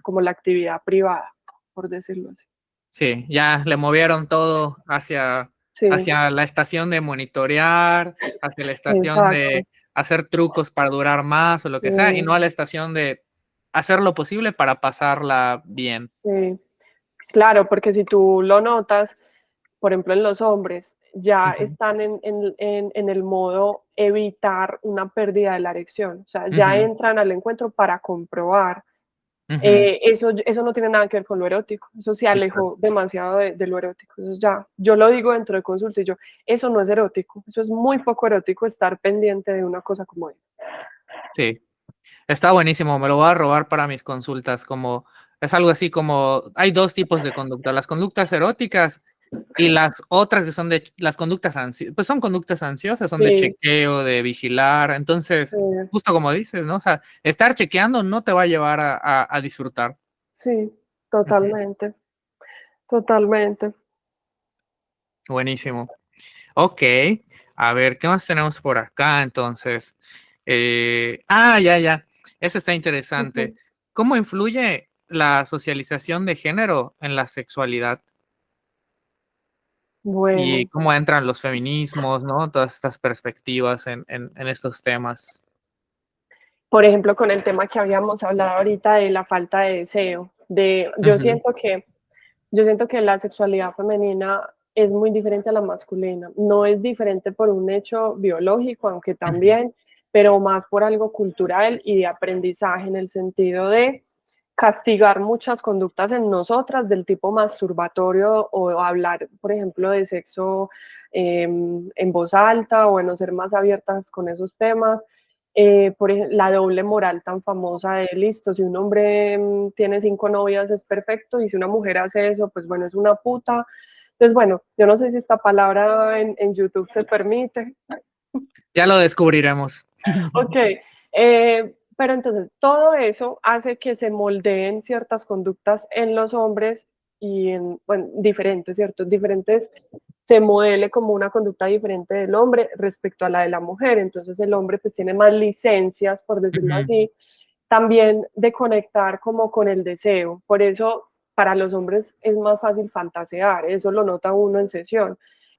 como la actividad privada, por decirlo así. sí, ya le movieron todo Sí, hacia la estación de monitorear, hacia la estación exacto. de hacer trucos para durar más o lo que sea, y Sí, no a la estación de hacer lo posible para pasarla bien. sí. Claro, porque si tú lo notas, por ejemplo, en los hombres, ya Ujú, están en el modo evitar una pérdida de la erección, o sea, ya ujú, entran al encuentro para comprobar. ujú, Eso no tiene nada que ver con lo erótico, eso se exacto. alejó demasiado de lo erótico, eso ya, yo lo digo dentro de consulta y yo, eso no es erótico, eso es muy poco erótico estar pendiente de una cosa como esa. Sí, está buenísimo, me lo voy a robar para mis consultas, como es algo así como hay dos tipos de conducta, las conductas eróticas y las otras que son de las conductas ansiosas, pues son conductas ansiosas, son de Sí, chequeo, de vigilar, entonces, eh, justo como dices, ¿no? O sea, estar chequeando no te va a llevar a disfrutar. sí, Ujú, totalmente, totalmente. buenísimo. Ok, a ver, ¿qué más tenemos por acá entonces? Ya, eso está interesante. Ujú. ¿Cómo influye la socialización de género en la sexualidad? Y Bueno, cómo entran los feminismos, ¿no? Todas estas perspectivas en estos temas. por ejemplo, con el tema que habíamos hablado ahorita de la falta de deseo, Ujú, yo siento que la sexualidad femenina es muy diferente a la masculina. No es diferente por un hecho biológico, aunque ujú, también, pero más por algo cultural y de aprendizaje en el sentido de castigar muchas conductas en nosotras del tipo masturbatorio o hablar, por ejemplo, de sexo en voz alta o bueno, ser más abiertas con esos temas. Por ejemplo, la doble moral tan famosa de listo, si un hombre tiene 5 novias es perfecto y si una mujer hace eso, pues bueno, es una puta. Entonces, bueno, yo no sé si esta palabra en YouTube se permite. ya lo descubriremos. Ok, pero entonces todo eso hace que se moldeen ciertas conductas en los hombres y en, bueno, diferentes, ¿cierto? Diferentes, se modele como una conducta diferente del hombre respecto a la de la mujer. Entonces el hombre pues tiene más licencias, por decirlo Ujú, así, también de conectar como con el deseo. Por eso para los hombres es más fácil fantasear, eso lo nota uno en sesión.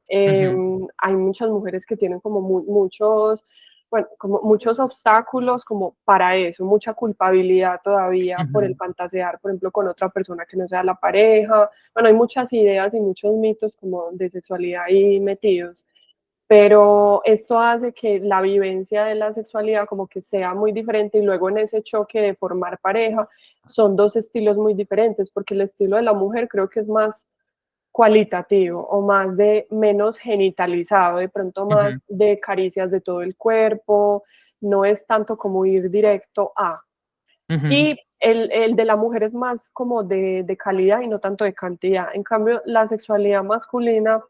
Eh, ujú, hay muchas mujeres que tienen como muchos, bueno, como muchos obstáculos como para eso, mucha culpabilidad todavía por el ujú, fantasear, por ejemplo, con otra persona que no sea la pareja. Bueno, hay muchas ideas y muchos mitos como de sexualidad ahí metidos, pero esto hace que la vivencia de la sexualidad como que sea muy diferente y luego en ese choque de formar pareja son dos estilos muy diferentes, porque el estilo de la mujer creo que es más cualitativo o más de menos genitalizado, de pronto ujú, más de caricias de todo el cuerpo, no es tanto como ir directo a. ujú, Y el de la mujer es más como de calidad y no tanto de cantidad. En cambio, la sexualidad masculina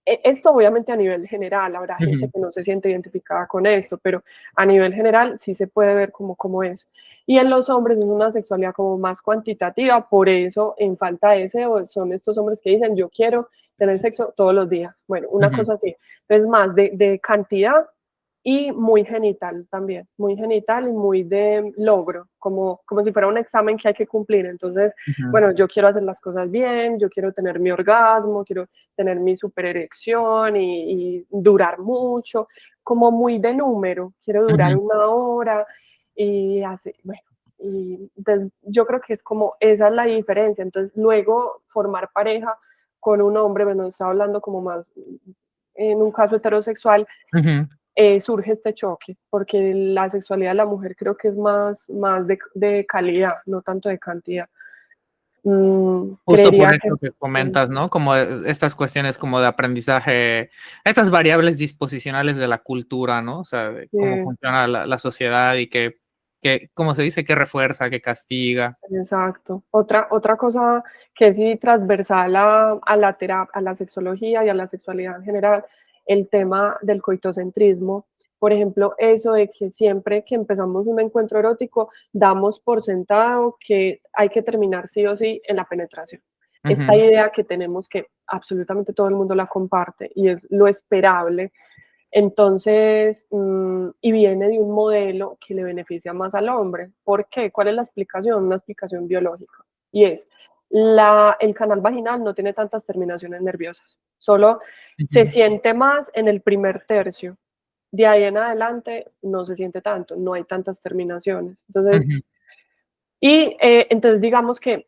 Esto obviamente a nivel general, habrá gente Ujú, que no se siente identificada con esto, pero a nivel general sí se puede ver como eso. Y en los hombres es una sexualidad como más cuantitativa, por eso en falta de deseo son estos hombres que dicen yo quiero tener sexo todos los días. Bueno, una ujú, cosa así. Entonces más de cantidad y muy genital también, muy genital y muy de logro, como si fuera un examen que hay que cumplir. Entonces, ujú, bueno, yo quiero hacer las cosas bien, yo quiero tener mi orgasmo, quiero tener mi super erección y durar mucho, como muy de número, quiero durar ujú. 1 hora y así, bueno, y entonces yo creo que es como esa es la diferencia. Entonces, luego formar pareja con un hombre, bueno, está hablando como más en un caso heterosexual, Ujú. surge este choque, porque la sexualidad de la mujer creo que es más de calidad, no tanto de cantidad. Justo por Creería que esto que sí, comentas, ¿no? Como estas cuestiones como de aprendizaje, estas variables disposicionales de la cultura, ¿no? O sea, de cómo sí, funciona la sociedad y ¿cómo se dice? Que refuerza, que castiga. exacto. Otra cosa que es sí transversal a la terapia, a la sexología y a la sexualidad en general, el tema del coitocentrismo. Por ejemplo, eso de que siempre que empezamos un encuentro erótico, damos por sentado que hay que terminar sí o sí en la penetración. Esta Ujú, idea que tenemos que absolutamente todo el mundo la comparte y es lo esperable. Entonces, y viene de un modelo que le beneficia más al hombre. ¿Por qué? ¿Cuál es la explicación? Una explicación biológica. Y es, el canal vaginal no tiene tantas terminaciones nerviosas, solo se ujú, siente más en el primer tercio. De ahí en adelante no se siente tanto, no hay tantas terminaciones. Entonces, ujú, entonces digamos que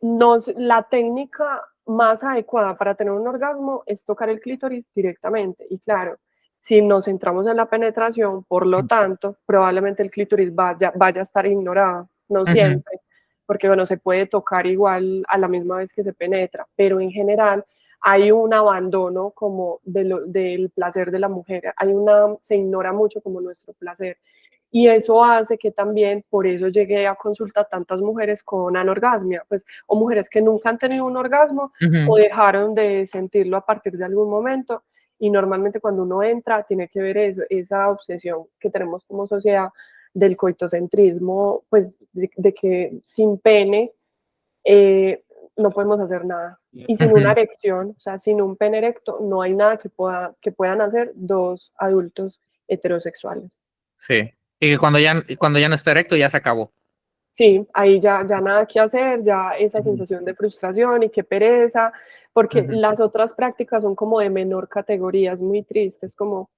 la técnica más adecuada para tener un orgasmo es tocar el clítoris directamente. Y claro, si nos centramos en la penetración, por lo tanto, probablemente el clítoris vaya a estar ignorado, no ujú, siempre, porque bueno, se puede tocar igual a la misma vez que se penetra, pero en general hay un abandono como del placer de la mujer, se ignora mucho como nuestro placer. Y eso hace que también, por eso llegué a consultar tantas mujeres con anorgasmia, pues, o mujeres que nunca han tenido un orgasmo o ujú. dejaron de sentirlo a partir de algún momento. Y normalmente cuando uno entra, tiene que ver eso, esa obsesión que tenemos como sociedad del coitocentrismo, pues de que sin pene eh, no podemos hacer nada. Y sin una Ujú. erección, o sea, sin un pene erecto, no hay nada que puedan hacer dos adultos heterosexuales. Sí. Y que cuando ya no está erecto, ya se acabó. Sí, ahí ya nada que hacer, ya esa Ujú, sensación de frustración y qué pereza, porque ujú, las otras prácticas son como de menor categoría, es muy triste, es como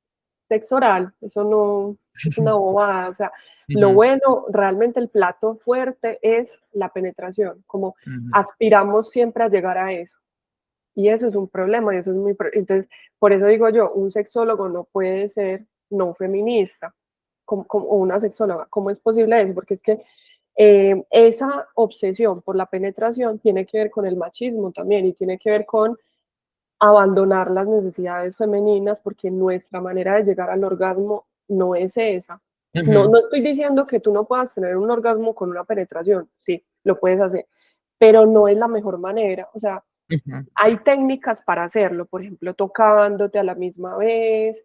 sexo oral, eso no es una bobada, o sea, lo ujú, bueno, realmente el plato fuerte es la penetración, como ujú, aspiramos siempre a llegar a eso, y eso es un problema, y eso es entonces, por eso digo yo, un sexólogo no puede ser no feminista, o una sexóloga. ¿Cómo es posible eso? Porque es que esa obsesión por la penetración tiene que ver con el machismo también y tiene que ver con abandonar las necesidades femeninas porque nuestra manera de llegar al orgasmo no es esa. No, ujú, no estoy diciendo que tú no puedas tener un orgasmo con una penetración, sí, lo puedes hacer, pero no es la mejor manera. O sea, ujú. hay técnicas para hacerlo, por ejemplo, tocándote a la misma vez.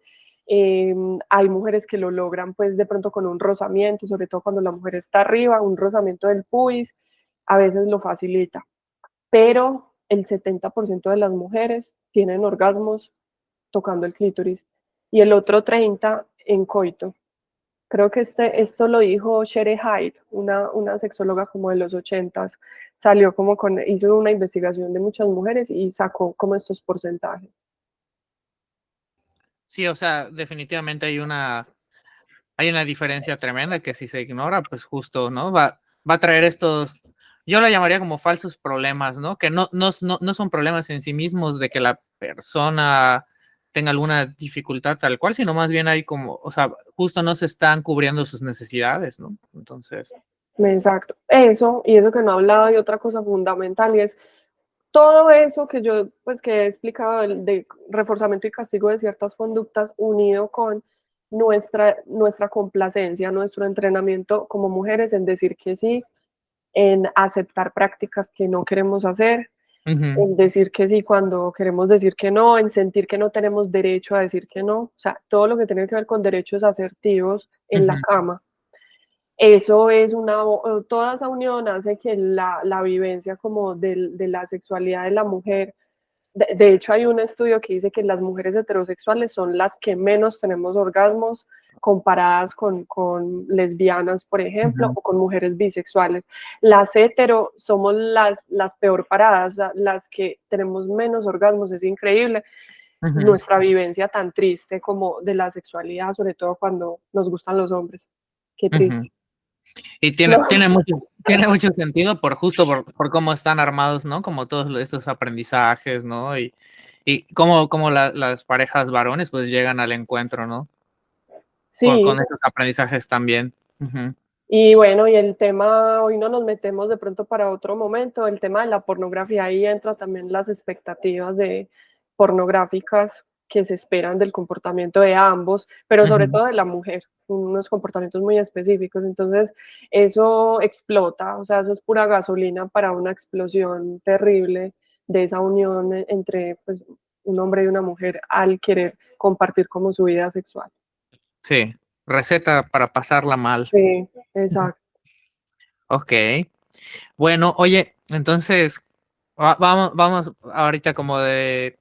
Hay mujeres que lo logran pues de pronto con un rozamiento, sobre todo cuando la mujer está arriba, un rozamiento del pubis, a veces lo facilita, pero el 70% de las mujeres tienen orgasmos tocando el clítoris y el otro 30% en coito. Creo que esto lo dijo Shere Hyde, una sexóloga como de los 80, salió hizo una investigación de muchas mujeres y sacó como estos porcentajes. Sí, o sea, definitivamente hay una diferencia tremenda que si se ignora, pues justo, ¿no? Va a traer estos, yo lo llamaría como falsos problemas, ¿no? Que no son problemas en sí mismos de que la persona tenga alguna dificultad tal cual, sino más bien hay como, o sea, justo no se están cubriendo sus necesidades, ¿no? Entonces, Exacto. Eso, y eso que no hablaba de otra cosa fundamental, y es todo eso que yo, pues que he explicado de reforzamiento y castigo de ciertas conductas unido con nuestra complacencia, nuestro entrenamiento como mujeres en decir que sí, en aceptar prácticas que no queremos hacer, Ujú, en decir que sí cuando queremos decir que no, en sentir que no tenemos derecho a decir que no, o sea, todo lo que tiene que ver con derechos asertivos en la ujú, cama. Eso es toda esa unión hace que la vivencia como de la sexualidad de la mujer, de hecho hay un estudio que dice que las mujeres heterosexuales son las que menos tenemos orgasmos comparadas con lesbianas, por ejemplo, ujú, o con mujeres bisexuales. Las hetero somos las peor paradas, o sea, las que tenemos menos orgasmos, es increíble ujú, nuestra vivencia tan triste como de la sexualidad, sobre todo cuando nos gustan los hombres. Qué ujú. triste. Y No, tiene mucho sentido por justo por cómo están armados, ¿no? Como todos estos aprendizajes, ¿no? Y cómo las parejas varones pues llegan al encuentro, ¿no? Con sí, esos aprendizajes también. Ujú, y bueno, y el tema, hoy no nos metemos de pronto para otro momento, el tema de la pornografía, ahí entra también las expectativas de pornográficas que se esperan del comportamiento de ambos, pero sobre ujú. todo de la mujer, unos comportamientos muy específicos. Entonces, eso explota, o sea, eso es pura gasolina para una explosión terrible de esa unión entre pues, un hombre y una mujer al querer compartir como su vida sexual. Sí, receta para pasarla mal. Sí, Ujú. exacto. Ok. Bueno, oye, entonces vamos ahorita como de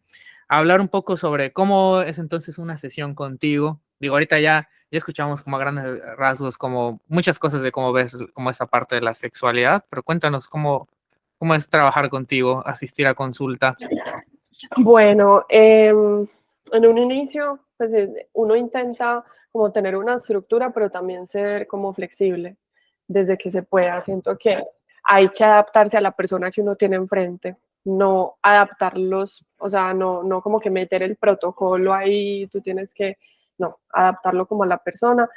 hablar un poco sobre cómo es entonces una sesión contigo. Digo, ahorita ya escuchamos como a grandes rasgos, como muchas cosas de cómo ves como esta parte de la sexualidad, pero cuéntanos cómo es trabajar contigo, asistir a consulta. Bueno, en un inicio, pues uno intenta como tener una estructura, pero también ser como flexible desde que se pueda. Siento que hay que adaptarse a la persona que uno tiene enfrente, no adaptarlos, o sea, no como que meter el protocolo ahí, tú tienes que, no, adaptarlo como a la persona,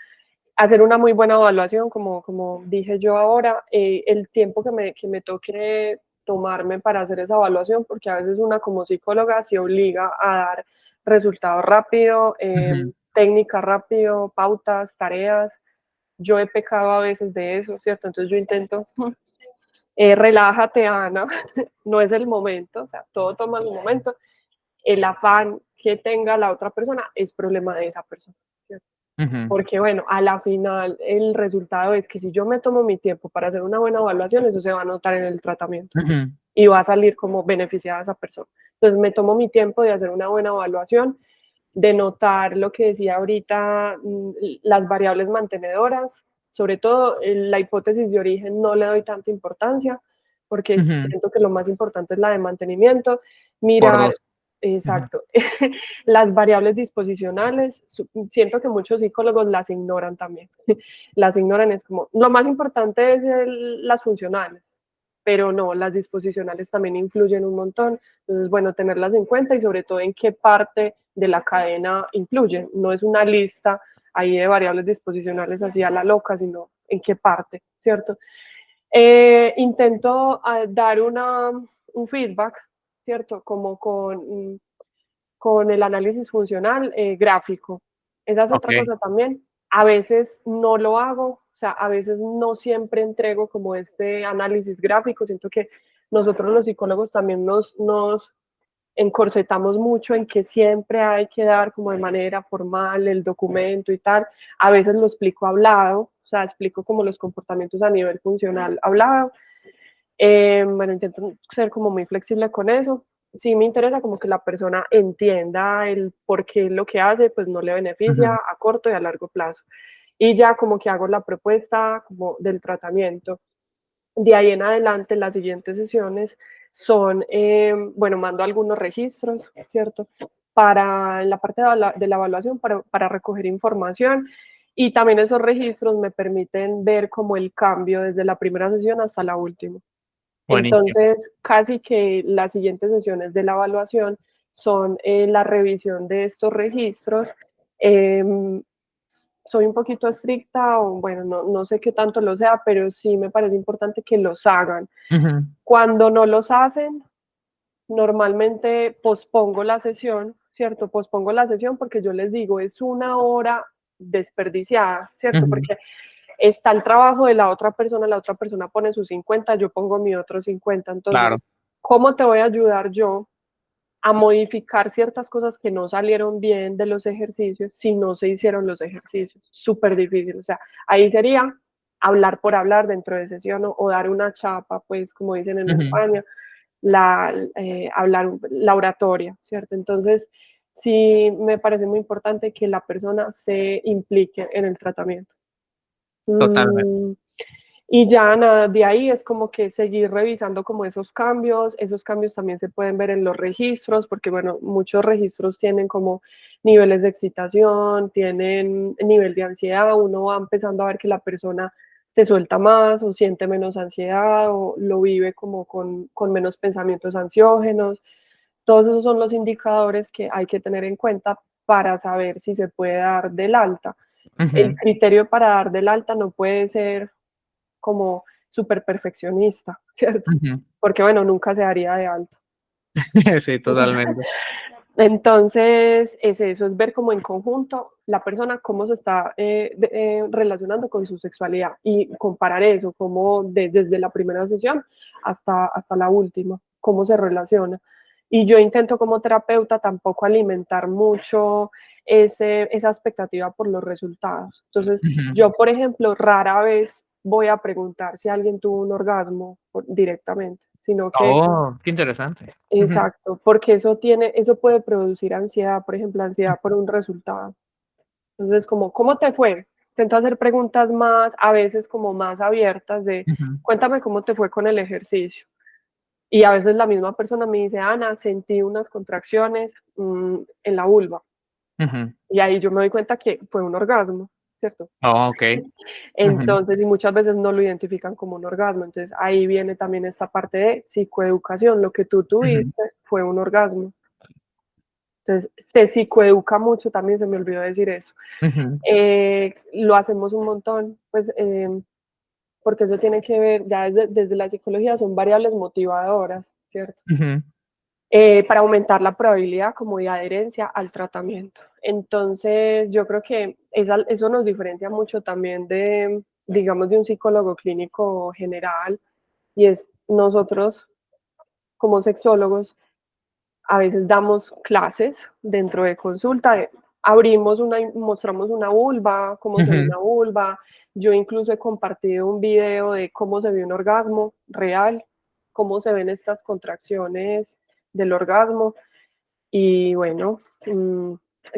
hacer una muy buena evaluación, como dije yo ahora, el tiempo que me toque tomarme para hacer esa evaluación, porque a veces una como psicóloga se obliga a dar resultados rápido, Ujú, técnica rápido, pautas, tareas. Yo he pecado a veces de eso, ¿cierto? Entonces yo intento, relájate, Ana, no es el momento, o sea, todo toma el momento. El afán que tenga la otra persona es problema de esa persona, ¿cierto? ujú, Porque bueno, a la final el resultado es que si yo me tomo mi tiempo para hacer una buena evaluación, eso se va a notar en el tratamiento ujú, y va a salir como beneficiada a esa persona. Entonces me tomo mi tiempo de hacer una buena evaluación, de notar lo que decía ahorita, las variables mantenedoras, sobre todo la hipótesis de origen no le doy tanta importancia porque ujú. siento que lo más importante es la de mantenimiento, Por mirar, dos. Ujú, exacto, las variables disposicionales, siento que muchos psicólogos las ignoran también, las ignoran, es como, lo más importante es las funcionales, pero no, las disposicionales también influyen un montón. Entonces, bueno, tenerlas en cuenta y sobre todo en qué parte de la cadena influyen. No es una lista ahí de variables disposicionales así a la loca, sino en qué parte, ¿cierto? Intento dar un feedback, ¿cierto? Como con el análisis funcional gráfico. Esa es ok. otra cosa también. A veces no lo hago, o sea, a veces no siempre entrego como este análisis gráfico. Siento que nosotros los psicólogos también nos encorsetamos mucho en que siempre hay que dar como de manera formal el documento y tal. A veces lo explico hablado, o sea, explico como los comportamientos a nivel funcional hablado. Bueno, intento ser como muy flexible con eso. Sí me interesa como que la persona entienda el por qué lo que hace, pues no le beneficia Ujú, a corto y a largo plazo. Y ya como que hago la propuesta como del tratamiento. De ahí en adelante, las siguientes sesiones son, bueno, mando algunos registros, ¿cierto? Para en la parte de la evaluación, para recoger información. Y también esos registros me permiten ver como el cambio desde la primera sesión hasta la última. buenísimo. Entonces, casi que las siguientes sesiones de la evaluación son la revisión de estos registros. Eh, Soy un poquito estricta, o bueno, no sé qué tanto lo sea, pero sí me parece importante que los hagan. Ujú, Cuando no los hacen, normalmente pospongo la sesión, ¿cierto? Pospongo la sesión porque yo les digo, es una hora desperdiciada, ¿cierto? ujú, Porque está el trabajo de la otra persona pone sus 50, yo pongo mi otro 50, entonces claro. ¿cómo te voy a ayudar yo a modificar ciertas cosas que no salieron bien de los ejercicios si no se hicieron los ejercicios? Súper difícil. O sea, ahí sería hablar por hablar dentro de sesión o dar una chapa, pues como dicen en Ujú, España, hablar la oratoria, ¿cierto? Entonces, sí me parece muy importante que la persona se implique en el tratamiento. totalmente. Mm, y ya nada, de ahí es como que seguir revisando como esos cambios también se pueden ver en los registros, porque bueno, muchos registros tienen como niveles de excitación, tienen nivel de ansiedad, uno va empezando a ver que la persona se suelta más o siente menos ansiedad o lo vive como con menos pensamientos ansiógenos. Todos esos son los indicadores que hay que tener en cuenta para saber si se puede dar del alta. El Ujú, criterio para dar del alta no puede ser como súper perfeccionista, ¿cierto? ujú. Porque bueno, nunca se daría de alta. Sí, totalmente. Entonces, es eso, es ver como en conjunto la persona cómo se está relacionando con su sexualidad y comparar eso, como desde la primera sesión hasta la última, cómo se relaciona. Y yo intento como terapeuta tampoco alimentar mucho esa expectativa por los resultados. Entonces, Ujú. yo, por ejemplo, rara vez voy a preguntar si alguien tuvo un orgasmo directamente, sino que Oh, qué interesante. Ujú, exacto, porque eso puede producir ansiedad, por ejemplo, ansiedad por un resultado. Entonces, como, ¿cómo te fue? Intento hacer preguntas más, a veces como más abiertas de, ujú, cuéntame cómo te fue con el ejercicio. Y a veces la misma persona me dice, Ana, sentí unas contracciones en la vulva. ujú. Y ahí yo me doy cuenta que fue un orgasmo, ¿cierto? Oh, okey. Ujú, Entonces, y muchas veces no lo identifican como un orgasmo. Entonces, ahí viene también esta parte de psicoeducación. Lo que tú ujú, tuviste fue un orgasmo. Entonces, se psicoeduca mucho, también se me olvidó decir eso. ujú, Lo hacemos un montón, pues, porque eso tiene que ver, ya desde la psicología son variables motivadoras, ¿cierto? ujú, Para aumentar la probabilidad como de adherencia al tratamiento. Entonces, yo creo que eso nos diferencia mucho también de, digamos, de un psicólogo clínico general, y es nosotros como sexólogos a veces damos clases dentro de consulta, mostramos una vulva, cómo se ve ujú. una vulva. Yo incluso he compartido un video de cómo se ve un orgasmo real, cómo se ven estas contracciones del orgasmo y bueno,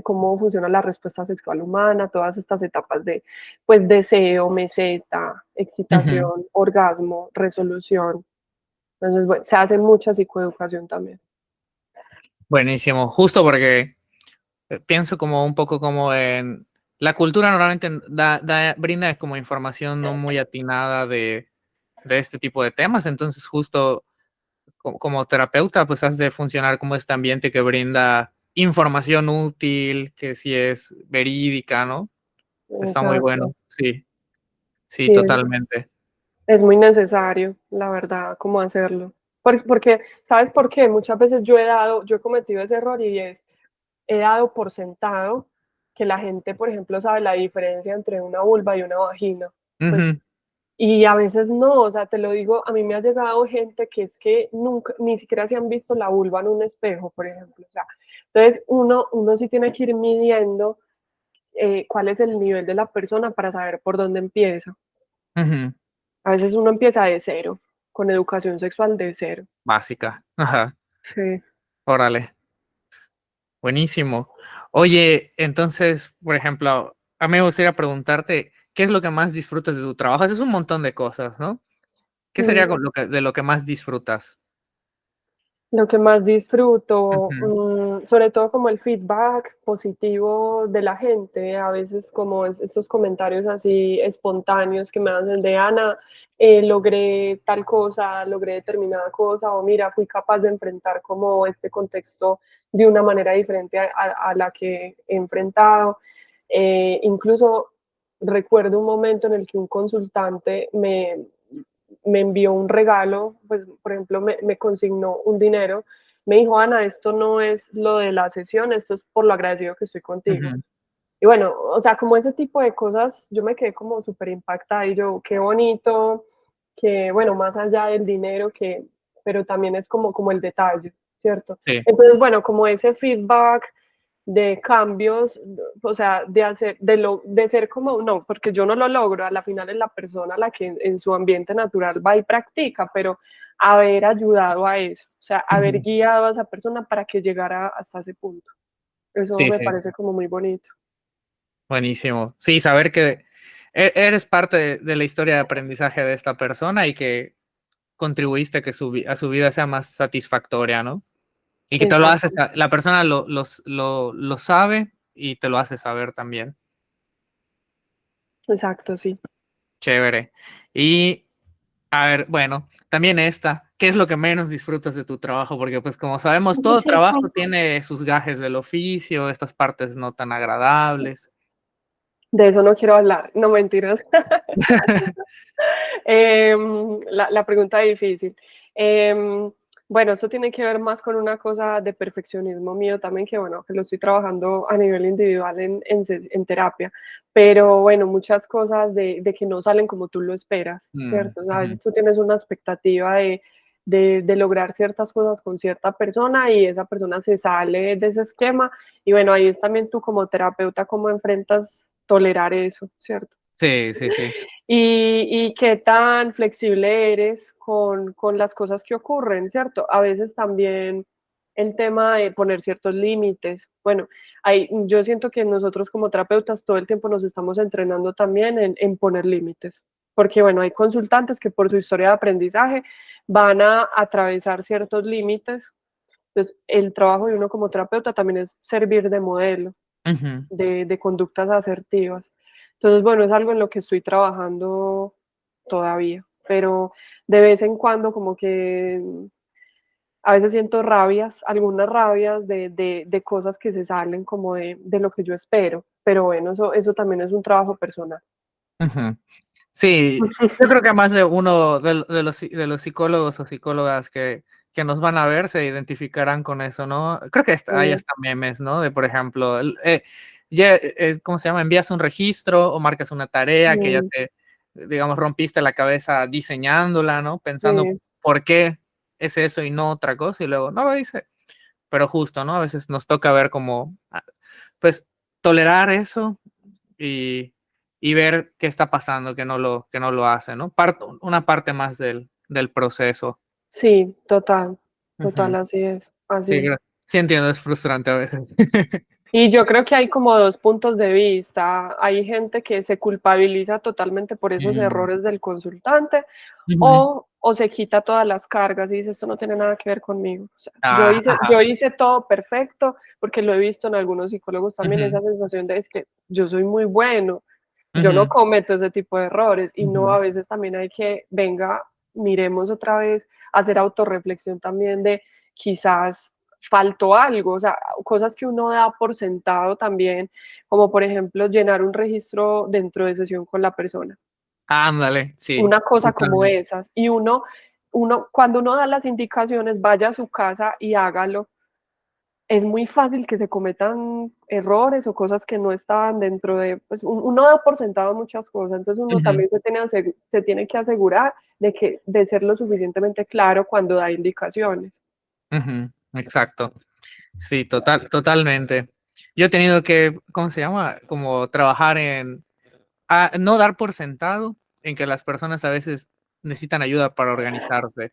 cómo funciona la respuesta sexual humana, todas estas etapas de pues deseo, meseta, Ujú. excitación, orgasmo, resolución. Entonces, bueno, se hace mucha psicoeducación también. Buenísimo. Justo porque, pienso como un poco como en la cultura normalmente brinda como información no muy atinada de este tipo de temas. Entonces, justo como terapeuta, pues, has de funcionar como este ambiente que brinda información útil, que sí es verídica, ¿no? Está muy bueno. Exacto. Sí, sí, Sí, totalmente. es muy necesario, la verdad, cómo hacerlo. Porque, ¿sabes por qué? Muchas veces yo he cometido ese error y he dado por sentado que la gente, por ejemplo, sabe la diferencia entre una vulva y una vagina. Pues, Ujú, y a veces no, o sea, te lo digo, a mí me ha llegado gente que es que nunca, ni siquiera se han visto la vulva en un espejo, por ejemplo. O sea, entonces uno sí tiene que ir midiendo cuál es el nivel de la persona para saber por dónde empieza. ujú. A veces uno empieza de cero, con educación sexual de cero. Básica. Ajá. Sí. Órale. Buenísimo. Oye, entonces, por ejemplo, a mí me gustaría preguntarte, ¿qué es lo que más disfrutas de tu trabajo? Haces un montón de cosas, ¿no? ¿Qué sería Mm, con de lo que más disfrutas? Lo que más disfruto, Ujú, sobre todo como el feedback positivo de la gente, a veces como estos comentarios así espontáneos que me hacen de Ana, logré tal cosa, logré determinada cosa, o mira, fui capaz de enfrentar como este contexto de una manera diferente a la que he enfrentado. Incluso recuerdo un momento en el que un consultante me envió un regalo, pues por ejemplo me consignó un dinero, me dijo, Ana, esto no es lo de la sesión, esto es por lo agradecido que estoy contigo. ujú, Y bueno, o sea, como ese tipo de cosas, yo me quedé como súper impactada y yo, qué bonito, que bueno, más allá del dinero, que pero también es como el detalle, ¿cierto? Sí. Entonces, bueno, como ese feedback de cambios, o sea, de ser como, no, porque yo no lo logro, a la final es la persona la que en su ambiente natural va y practica, pero haber ayudado a eso, o sea, haber Ujú. guiado a esa persona para que llegara hasta ese punto. Eso Sí, me sí, parece como muy bonito. buenísimo. Sí, saber que eres parte de la historia de aprendizaje de esta persona y que contribuiste a que a su vida sea más satisfactoria, ¿no? Y que te lo haces, Exacto, la persona lo sabe y te lo hace saber también. exacto, sí. Chévere. Y a ver, bueno, también esta, ¿qué es lo que menos disfrutas de tu trabajo? Porque pues como sabemos, todo trabajo tiene sus gajes del oficio, estas partes no tan agradables. De eso no quiero hablar, no mentiras. La pregunta difícil. Em, bueno, esto tiene que ver más con una cosa de perfeccionismo mío también, que bueno, que lo estoy trabajando a nivel individual en terapia, pero bueno, muchas cosas de que no salen como tú lo esperas, Mm, ¿cierto? O sea, a ujú. veces tú tienes una expectativa de lograr ciertas cosas con cierta persona y esa persona se sale de ese esquema y bueno, ahí es también tú como terapeuta cómo enfrentas tolerar eso, ¿cierto? Sí, sí, sí. Y qué tan flexible eres con las cosas que ocurren, ¿cierto? A veces también el tema de poner ciertos límites. Bueno, yo siento que nosotros como terapeutas todo el tiempo nos estamos entrenando también en poner límites, porque bueno, hay consultantes que por su historia de aprendizaje van a atravesar ciertos límites. Entonces, el trabajo de uno como terapeuta también es servir de modelo Ujú. de conductas asertivas. Entonces, bueno, es algo en lo que estoy trabajando todavía, pero de vez en cuando como que a veces siento rabias, algunas rabias de cosas que se salen como de lo que yo espero, pero bueno, eso también es un trabajo personal. Ujú. Sí, yo creo que más de uno de los psicólogos o psicólogas que nos van a ver se identificarán con eso, ¿no? Creo que hay Sí, hasta memes, ¿no? De, por ejemplo, ¿cómo se llama? Envías un registro o marcas una tarea que ya mm, te, digamos, rompiste la cabeza diseñándola, ¿no? Pensando sí, por qué es eso y no otra cosa y luego no lo hice. Pero justo, ¿no? A veces nos toca ver como, pues, tolerar eso y, y ver qué está pasando, que no lo hace, ¿no? Una parte más del proceso. sí, total, total, Ujú. así es, así Sí, es. sí entiendo, es frustrante a veces. Y yo creo que hay como 2 puntos de vista. Hay gente que se culpabiliza totalmente por esos Mm, errores del consultante, ujú. o se quita todas las cargas y dice: "Esto no tiene nada que ver conmigo". O sea, Ah, ajá. yo hice todo perfecto, porque lo he visto en algunos psicólogos también, Ujú, esa sensación de: "Es que yo soy muy bueno, yo no ujú, cometo ese tipo de errores". Y no, ujú. a veces también hay que, venga, miremos otra vez, hacer autorreflexión también de quizás faltó algo, o sea, cosas que uno da por sentado también, como por ejemplo llenar un registro dentro de sesión con la persona, Ándale, sí, una cosa como totalmente. esas. Y cuando uno da las indicaciones, vaya a su casa y hágalo. Es muy fácil que se cometan errores o cosas que no estaban dentro de, pues uno da por sentado muchas cosas, entonces uno Ujú, también se tiene que asegurar de ser lo suficientemente claro cuando da indicaciones. ujú, exacto. Sí, totalmente. Yo he tenido que, ¿cómo se llama? Como trabajar en no dar por sentado en que las personas a veces necesitan ayuda para organizarse.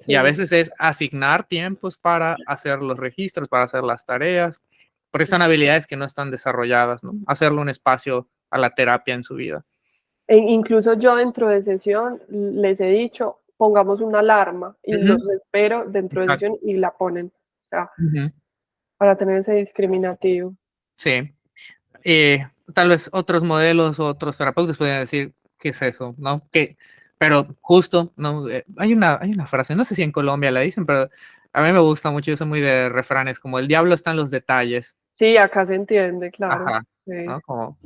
Y a Sí, veces es asignar tiempos para hacer los registros, para hacer las tareas, porque son habilidades que no están desarrolladas, ¿no? Hacerle un espacio a la terapia en su vida. incluso yo dentro de sesión les he dicho, pongamos una alarma y Ujú, los espero dentro de exacto. sesión y la ponen, o sea, Ujú, para tener ese discriminativo. sí. Tal vez otros modelos o otros terapeutas podrían decir, ¿qué es eso? ¿No? Pero justo, ¿no? Hay una frase, no sé si en Colombia la dicen, pero a mí me gusta mucho, yo soy muy de refranes, como el diablo está en los detalles. Sí, acá se entiende, claro. Ajá, Sí, ¿no? Como,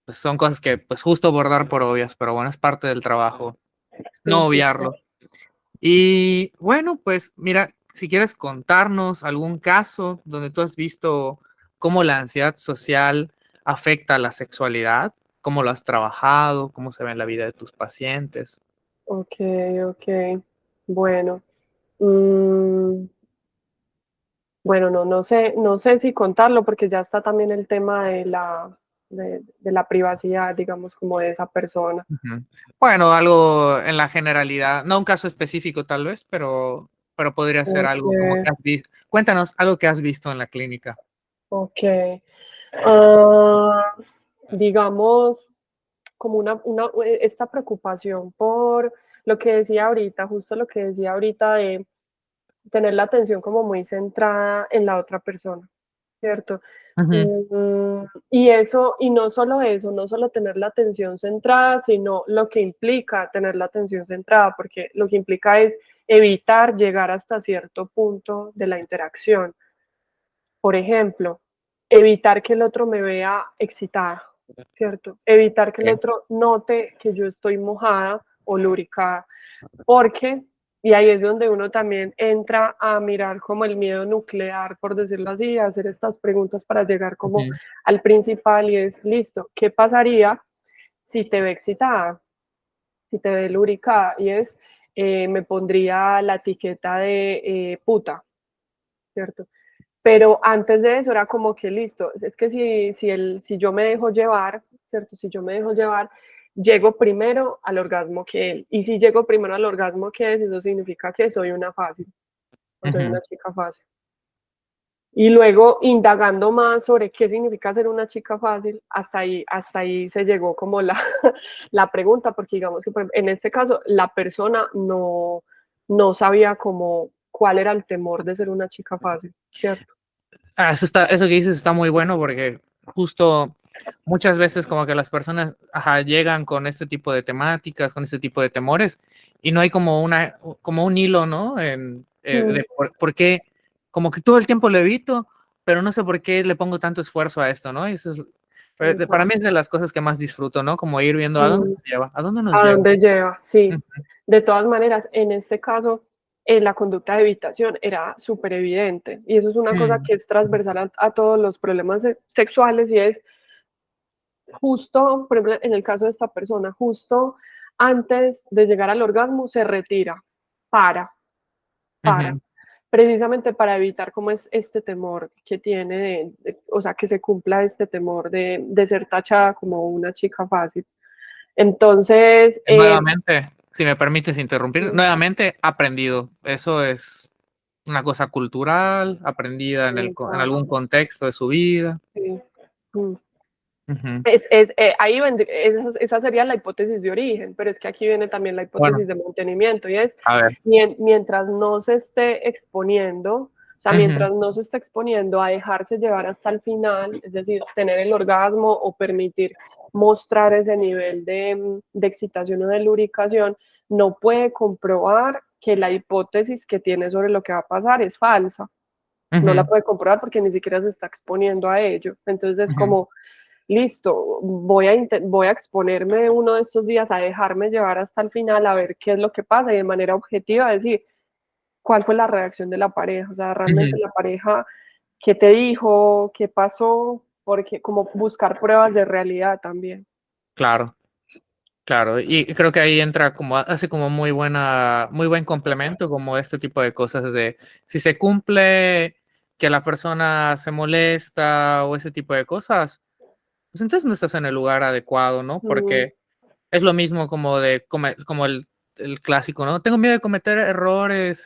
pues son cosas que, pues justo abordar por obvias, pero bueno, es parte del trabajo, sí, no sí, sí. obviarlo. Y bueno, pues mira, si quieres contarnos algún caso donde tú has visto cómo la ansiedad social afecta a la sexualidad, cómo lo has trabajado, cómo se ve en la vida de tus pacientes. Okey, okey. Bueno. Mm, bueno, no sé si contarlo porque ya está también el tema de la privacidad, digamos, como de esa persona. Ujú. Bueno, algo en la generalidad, no un caso específico tal vez, pero podría ser algo como Ok, que has visto. Cuéntanos algo que has visto en la clínica. ok. Ah, digamos, como esta preocupación por lo que decía ahorita, justo lo que decía ahorita de tener la atención como muy centrada en la otra persona, ¿cierto? Ujú, Y eso, y no solo eso, no solo tener la atención centrada, sino lo que implica tener la atención centrada, porque lo que implica es evitar llegar hasta cierto punto de la interacción. Por ejemplo, evitar que el otro me vea excitada, ¿cierto? Evitar que el okey. otro note que yo estoy mojada o lubricada, porque, y ahí es donde uno también entra a mirar como el miedo nuclear, por decirlo así, a hacer estas preguntas para llegar como Ujú, al principal y es, listo, ¿qué pasaría si te ve excitada, si te ve lubricada? Y es, me pondría la etiqueta de puta, ¿cierto? Pero antes de eso era como que listo, es que si yo me dejo llevar, ¿cierto? Si yo me dejo llevar, llego primero al orgasmo que él. Y si llego primero al orgasmo que él, eso significa que soy una fácil, o soy ujú. una chica fácil. Y luego, indagando más sobre qué significa ser una chica fácil, hasta ahí se llegó como la pregunta, porque digamos que en este caso la persona no sabía como cuál era el temor de ser una chica fácil, ¿cierto? Eso que dices está muy bueno porque justo muchas veces como que las personas, ajá, llegan con este tipo de temáticas, con este tipo de temores y no hay como un hilo, ¿no? Mm, De por qué, como que todo el tiempo lo evito, pero no sé por qué le pongo tanto esfuerzo a esto, ¿no? Y eso es, para mí es exacto. de las cosas que más disfruto, ¿no? Como ir viendo a dónde Mm, nos lleva, a dónde nos ¿A lleva. dónde lleva? Sí. Ujú, De todas maneras, en este caso, la conducta de evitación era súper evidente y eso es una cosa mm, que es ujú, transversal a todos los problemas sexuales y es justo, por ejemplo, en el caso de esta persona, justo antes de llegar al orgasmo se retira, para, para, ujú, precisamente para evitar como es este temor que tiene, o sea, que se cumpla este temor de ser tachada como una chica fácil. Entonces, Nuevamente, si me permites interrumpir, mm, nuevamente aprendido. Eso es una cosa cultural, aprendida en exacto, algún contexto de su vida. sí. Mm. Ujú. Ahí esa sería la hipótesis de origen, pero es que aquí viene también la Bueno, hipótesis de mantenimiento y es a ver. mientras no se esté exponiendo, o sea, Ujú, mientras no se esté exponiendo a dejarse llevar hasta el final, es decir, tener el orgasmo o permitir mostrar ese nivel de excitación o de lubricación, no puede comprobar que la hipótesis que tiene sobre lo que va a pasar es falsa. No la ujú, puede comprobar porque ni siquiera se está exponiendo a ello. Entonces es ujú, como, listo, voy a exponerme uno de estos días a dejarme llevar hasta el final a ver qué es lo que pasa y de manera objetiva decir cuál fue la reacción de la pareja, o sea, realmente ujú. la pareja, qué te dijo, qué pasó, porque como buscar pruebas de realidad también. Claro, claro. Y creo que ahí entra como, hace como muy buen complemento, como este tipo de cosas de si se cumple que la persona se molesta o ese tipo de cosas, pues entonces no estás en el lugar adecuado, ¿no? Mm, Porque es lo mismo como de como el clásico, ¿no? Tengo miedo de cometer errores,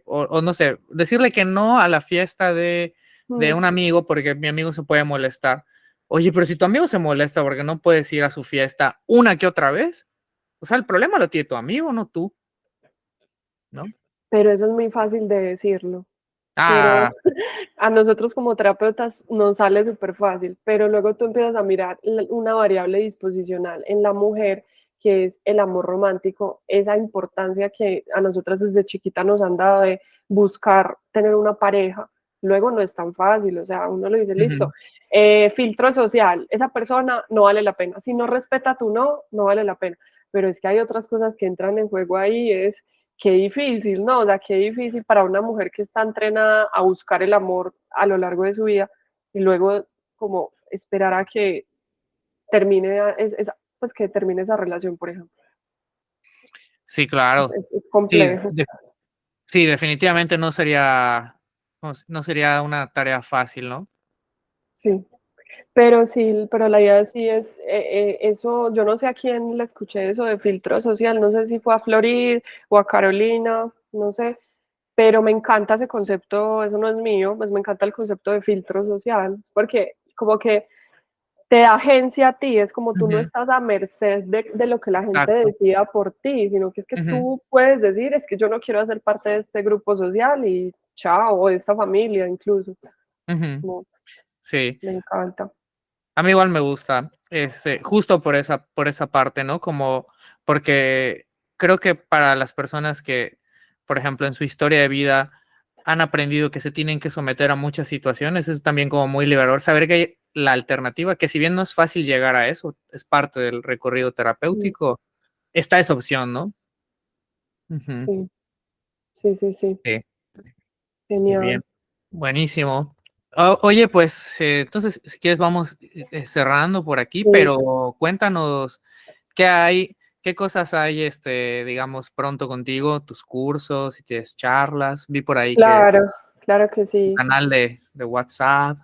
o no sé, decirle que no a la fiesta de mm. un amigo porque mi amigo se puede molestar. Oye, pero si tu amigo se molesta porque no puedes ir a su fiesta una que otra vez, o sea, el problema lo tiene tu amigo, no tú, ¿no? Pero eso es muy fácil de decirlo. Pero Ah, a nosotros como terapeutas nos sale súper fácil, pero luego tú empiezas a mirar una variable disposicional en la mujer, que es el amor romántico, esa importancia que a nosotras desde chiquita nos han dado de buscar tener una pareja, luego no es tan fácil, o sea, uno le dice, listo, ujú, filtro social, esa persona no vale la pena, si no respeta tu no, no vale la pena, pero es que hay otras cosas que entran en juego ahí, es qué difícil, ¿no? O sea, qué difícil para una mujer que está entrenada a buscar el amor a lo largo de su vida y luego como esperar a que termine, pues que termine esa relación, por ejemplo. sí, claro. Es Sí, complejo. Sí, definitivamente no sería una tarea fácil, ¿no? Sí. Pero sí, pero la idea sí es, eso, yo no sé a quién le escuché eso de filtro social, no sé si fue a Florid o a Carolina, no sé, pero me encanta ese concepto, eso no es mío, pues me encanta el concepto de filtro social, porque como que te da agencia a ti, es como tú no Ujú, estás a merced de lo que la gente exacto. decida por ti, sino que es que Ujú, tú puedes decir, es que yo no quiero hacer parte de este grupo social y chao, o de esta familia incluso, ujú, como, sí. me encanta. A mí igual me gusta, justo por esa parte, ¿no? Como porque creo que para las personas que, por ejemplo, en su historia de vida han aprendido que se tienen que someter a muchas situaciones, es también como muy liberador saber que hay la alternativa, que si bien no es fácil llegar a eso, es parte del recorrido Mm, terapéutico, está esa opción, ¿no? Ujú, sí, sí, sí, sí, sí, muy genial. bien, buenísimo. Oye, pues entonces, si quieres, vamos cerrando por aquí, Sí, pero cuéntanos qué hay, qué cosas hay, digamos, pronto contigo, tus cursos, si tienes charlas. Vi por ahí que claro, claro que tu sí. canal de WhatsApp.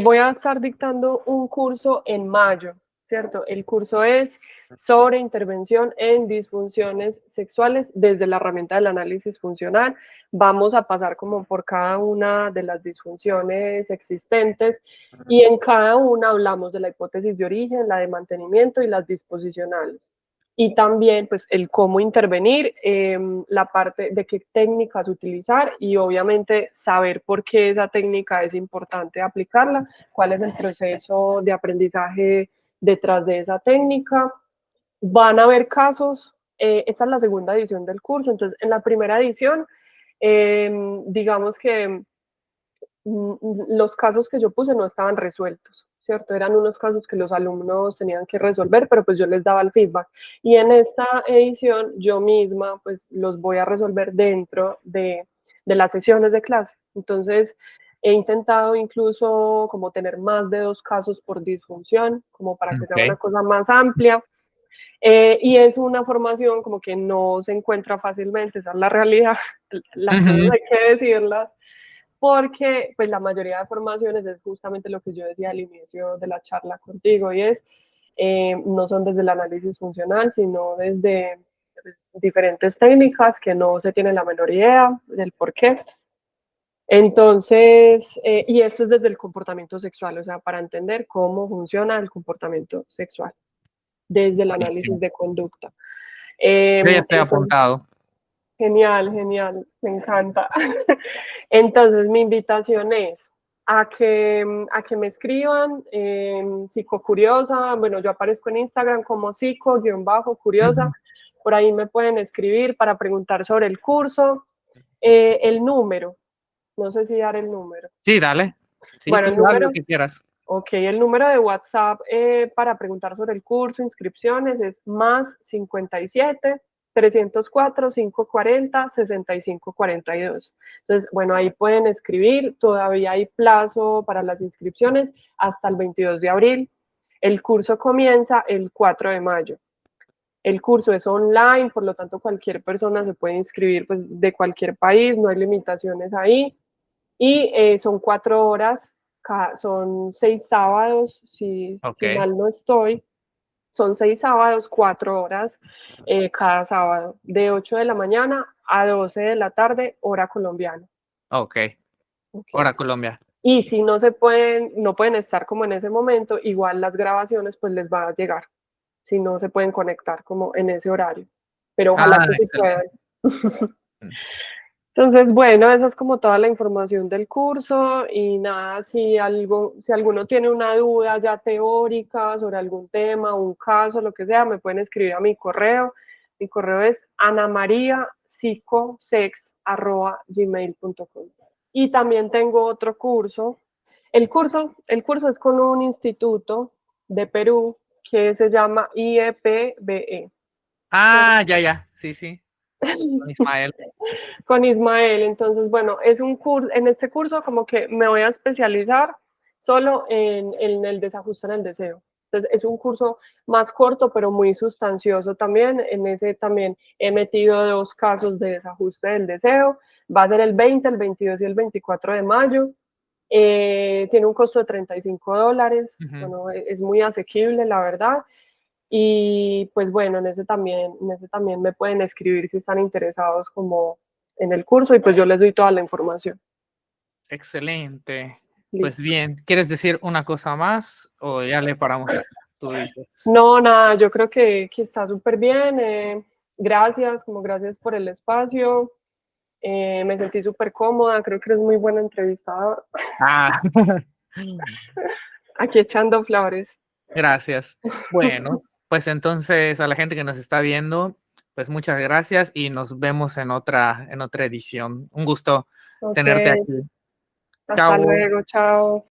Voy a estar dictando un curso en mayo, ¿cierto? El curso es sobre intervención en disfunciones sexuales desde la herramienta del análisis funcional. Vamos a pasar como por cada una de las disfunciones existentes y en cada una hablamos de la hipótesis de origen, la de mantenimiento y las disposicionales. Y también pues el cómo intervenir, la parte de qué técnicas utilizar y obviamente saber por qué esa técnica es importante aplicarla, cuál es el proceso de aprendizaje detrás de esa técnica. Van a haber casos, esta es la segunda edición del curso, entonces en la primera edición, digamos que los casos que yo puse no estaban resueltos, ¿cierto? Eran unos casos que los alumnos tenían que resolver, pero pues yo les daba el feedback. Y en esta edición yo misma pues los voy a resolver dentro de las sesiones de clase. Entonces he intentado incluso como tener más de 2 casos por disfunción, como para que sea una Ok. cosa más amplia. Y es una formación como que no se encuentra fácilmente, esa es la realidad, las cosas Ujú, hay que decirlas, porque pues la mayoría de formaciones es justamente lo que yo decía al inicio de la charla contigo y es, no son desde el análisis funcional, sino desde pues, diferentes técnicas que no se tiene la menor idea del por qué. Entonces, y esto es desde el comportamiento sexual, o sea, para entender cómo funciona el comportamiento sexual, desde el análisis buenísimo. de conducta. Yo ya estoy Entonces, apuntado. genial, genial, me encanta. Entonces, mi invitación es a que me escriban, psicocuriosa, bueno, yo aparezco en Instagram como psico-curiosa, Ujú. por ahí me pueden escribir para preguntar sobre el curso, el número, no sé si dar el número. Sí, dale. Sí, Bueno, tú el haz lo número, que quieras. ok, el número de WhatsApp para preguntar sobre el curso, inscripciones, es más 57 304 540 6542. Entonces, bueno, ahí pueden escribir, todavía hay plazo para las inscripciones hasta el 22 de abril. El curso comienza el 4 de mayo. El curso es online, por lo tanto cualquier persona se puede inscribir pues, de cualquier país, no hay limitaciones ahí. Y son 4 horas, son 6 sábados, si Ok, mal no estoy, son 6 sábados, 4 horas cada sábado, de 8 de la mañana a 12 de la tarde, hora colombiana. ok. Okay. Ahora Colombia. Y si no se pueden, no pueden estar como en ese momento, igual las grabaciones pues les va a llegar, si no se pueden conectar como en ese horario. Pero ojalá Ah, que sí puedan. excelente. Entonces, bueno, esa es como toda la información del curso y nada, si alguno tiene una duda ya teórica sobre algún tema, un caso, lo que sea, me pueden escribir a mi correo. Mi correo es anamariapsicosex@gmail.com. Y también tengo otro curso. El curso es con un instituto de Perú que se llama IEPBE. Ah, ya, ya. Sí, sí. Con Ismael. Con Ismael. Entonces, bueno, es un curso, en este curso como que me voy a especializar solo en el desajuste en el deseo. Entonces es un curso más corto, pero muy sustancioso también. En ese también he metido 2 casos de desajuste del deseo. Va a ser el 20, el 22 y el 24 de mayo. Tiene un costo de $35. Bueno, es muy asequible, la verdad. Y pues bueno, en ese también me pueden escribir si están interesados como en el curso y pues yo les doy toda la información. Excelente. Pues Listo. bien, ¿quieres decir una cosa más o ya le paramos acá? Tú dices. No, nada, yo creo que está súper bien. Gracias, como gracias por el espacio. Me sentí súper cómoda, creo que eres muy buena entrevistador. Ah, Aquí echando flores. gracias. Bueno, pues entonces a la gente que nos está viendo, pues muchas gracias y nos vemos en otra edición. Un gusto Ok, tenerte aquí. hasta Chao. luego, chao.